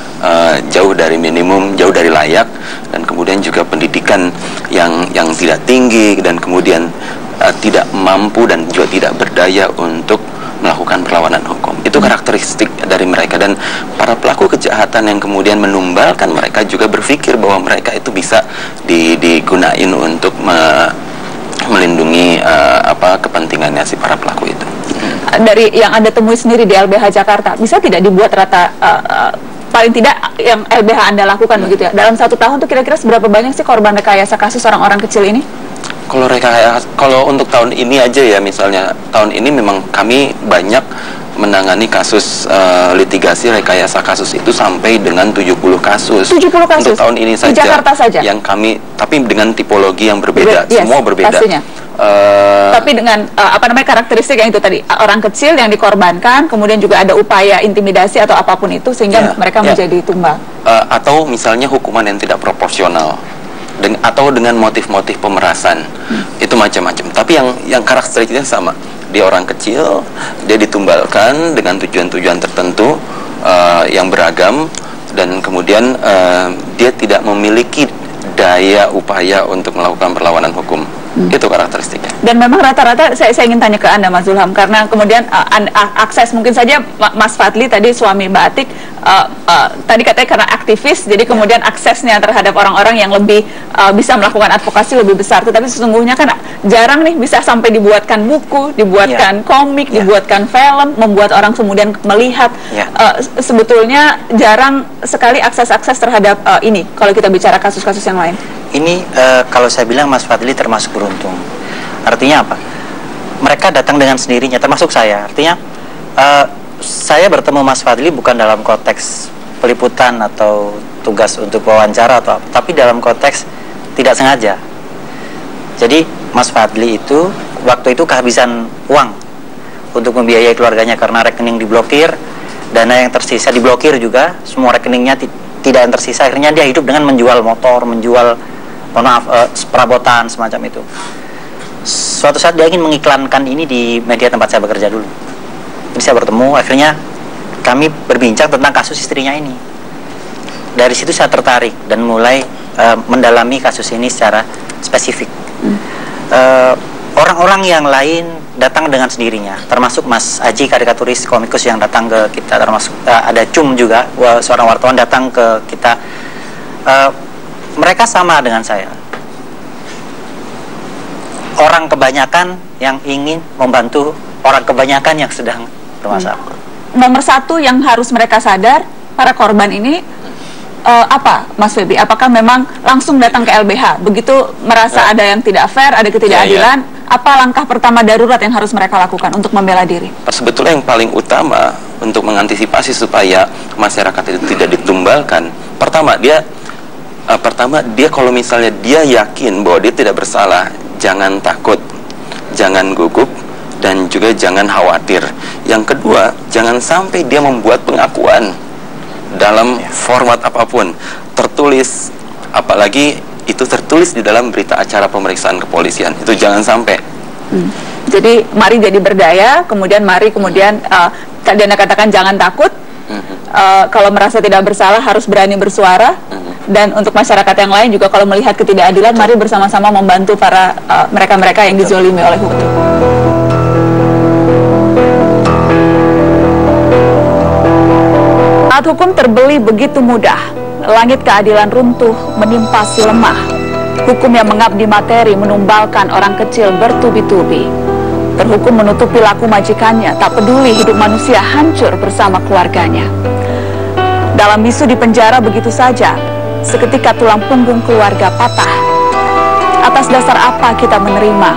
jauh dari minimum, jauh dari layak, dan kemudian juga pendidikan yang tidak tinggi, dan kemudian tidak mampu dan juga tidak berdaya untuk melakukan perlawanan hukum. Itu karakteristik dari mereka, dan para pelaku kejahatan yang kemudian menumbalkan mereka juga berpikir bahwa mereka itu bisa digunain untuk melindungi kepentingannya si para pelaku itu. Dari yang Anda temui sendiri di LBH Jakarta, bisa tidak dibuat paling tidak yang LBH Anda lakukan begitu ya, dalam 1 tahun tuh kira-kira seberapa banyak sih korban rekayasa kasus orang-orang kecil ini? Kalau untuk tahun ini aja ya, misalnya tahun ini memang kami banyak menangani kasus litigasi rekayasa kasus itu sampai dengan 70 kasus. 70 kasus? Untuk tahun ini saja. Di Jakarta saja? Yang kami, tapi dengan tipologi yang berbeda, semua berbeda. Pastinya. Tapi dengan karakteristik yang itu tadi, orang kecil yang dikorbankan, kemudian juga ada upaya intimidasi atau apapun itu sehingga mereka menjadi tumbal. atau misalnya hukuman yang tidak proporsional atau dengan motif-motif pemerasan. Itu macam-macam. Tapi yang karakteristiknya sama. Dia orang kecil, dia ditumbalkan dengan tujuan-tujuan tertentu yang beragam, dan kemudian dia tidak memiliki daya upaya untuk melakukan perlawanan hukum. Itu karakteristiknya. Dan memang rata-rata saya ingin tanya ke Anda, Mas Zulham, karena kemudian akses mungkin saja Mas Fadli tadi, suami Mbak Atik, tadi katanya karena aktivis, jadi kemudian aksesnya terhadap orang-orang yang lebih bisa melakukan advokasi lebih besar. Tetapi sesungguhnya kan jarang nih bisa sampai dibuatkan buku, dibuatkan komik, dibuatkan film, membuat orang kemudian melihat. Sebetulnya jarang sekali akses-akses terhadap ini kalau kita bicara kasus-kasus yang lain. Ini kalau saya bilang Mas Fadli termasuk beruntung. Artinya apa? Mereka datang dengan sendirinya, termasuk saya. Artinya saya bertemu Mas Fadli bukan dalam konteks peliputan atau tugas untuk wawancara atau apa, tapi dalam konteks tidak sengaja. Jadi Mas Fadli itu waktu itu kehabisan uang untuk membiayai keluarganya karena rekening diblokir, dana yang tersisa diblokir juga, semua rekeningnya tidak yang tersisa. Akhirnya dia hidup dengan menjual motor, menjual perabotan semacam itu. Suatu saat dia ingin mengiklankan ini di media tempat saya bekerja dulu. Jadi saya bertemu, akhirnya kami berbincang tentang kasus istrinya ini. Dari situ saya tertarik dan mulai mendalami kasus ini secara spesifik. Orang-orang yang lain datang dengan sendirinya, termasuk Mas Aji, karikaturis komikus yang datang ke kita, termasuk ada Cum juga, seorang wartawan datang ke kita. Mereka sama dengan saya. Orang kebanyakan yang ingin membantu orang kebanyakan yang sedang bermasalah. Nomor satu yang harus mereka sadar, para korban ini apa, Mas Febi? Apakah memang langsung datang ke LBH? Begitu merasa ada yang tidak fair, ada ketidakadilan, apa langkah pertama darurat yang harus mereka lakukan untuk membela diri? Sebetulnya yang paling utama untuk mengantisipasi supaya masyarakat itu tidak ditumbalkan, pertama dia kalau misalnya dia yakin bahwa dia tidak bersalah, jangan takut, jangan gugup, dan juga jangan khawatir. Yang kedua, jangan sampai dia membuat pengakuan dalam format apapun, tertulis, apalagi itu tertulis di dalam berita acara pemeriksaan kepolisian. Itu jangan sampai. Jadi mari jadi berdaya, kemudian tadi Anda katakan jangan takut. Kalau merasa tidak bersalah harus berani bersuara. Dan untuk masyarakat yang lain juga kalau melihat ketidakadilan, mari bersama-sama membantu para mereka-mereka yang dizolimi oleh hukum. Saat hukum terbeli begitu mudah, langit keadilan runtuh menimpa si lemah. Hukum yang mengabdi materi menumbalkan orang kecil bertubi-tubi. Terhukum menutupi laku majikannya, tak peduli hidup manusia hancur bersama keluarganya. Dalam bisu di penjara begitu saja, seketika tulang punggung keluarga patah. Atas dasar apa kita menerima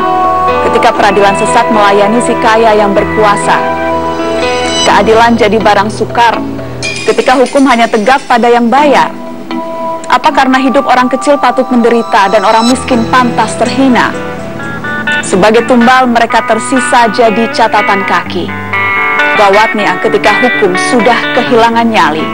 ketika peradilan sesat melayani si kaya yang berkuasa? Keadilan jadi barang sukar ketika hukum hanya tegak pada yang bayar. Apa karena hidup orang kecil patut menderita dan orang miskin pantas terhina? Sebagai tumbal mereka tersisa jadi catatan kaki. Gawatnya ketika hukum sudah kehilangan nyali.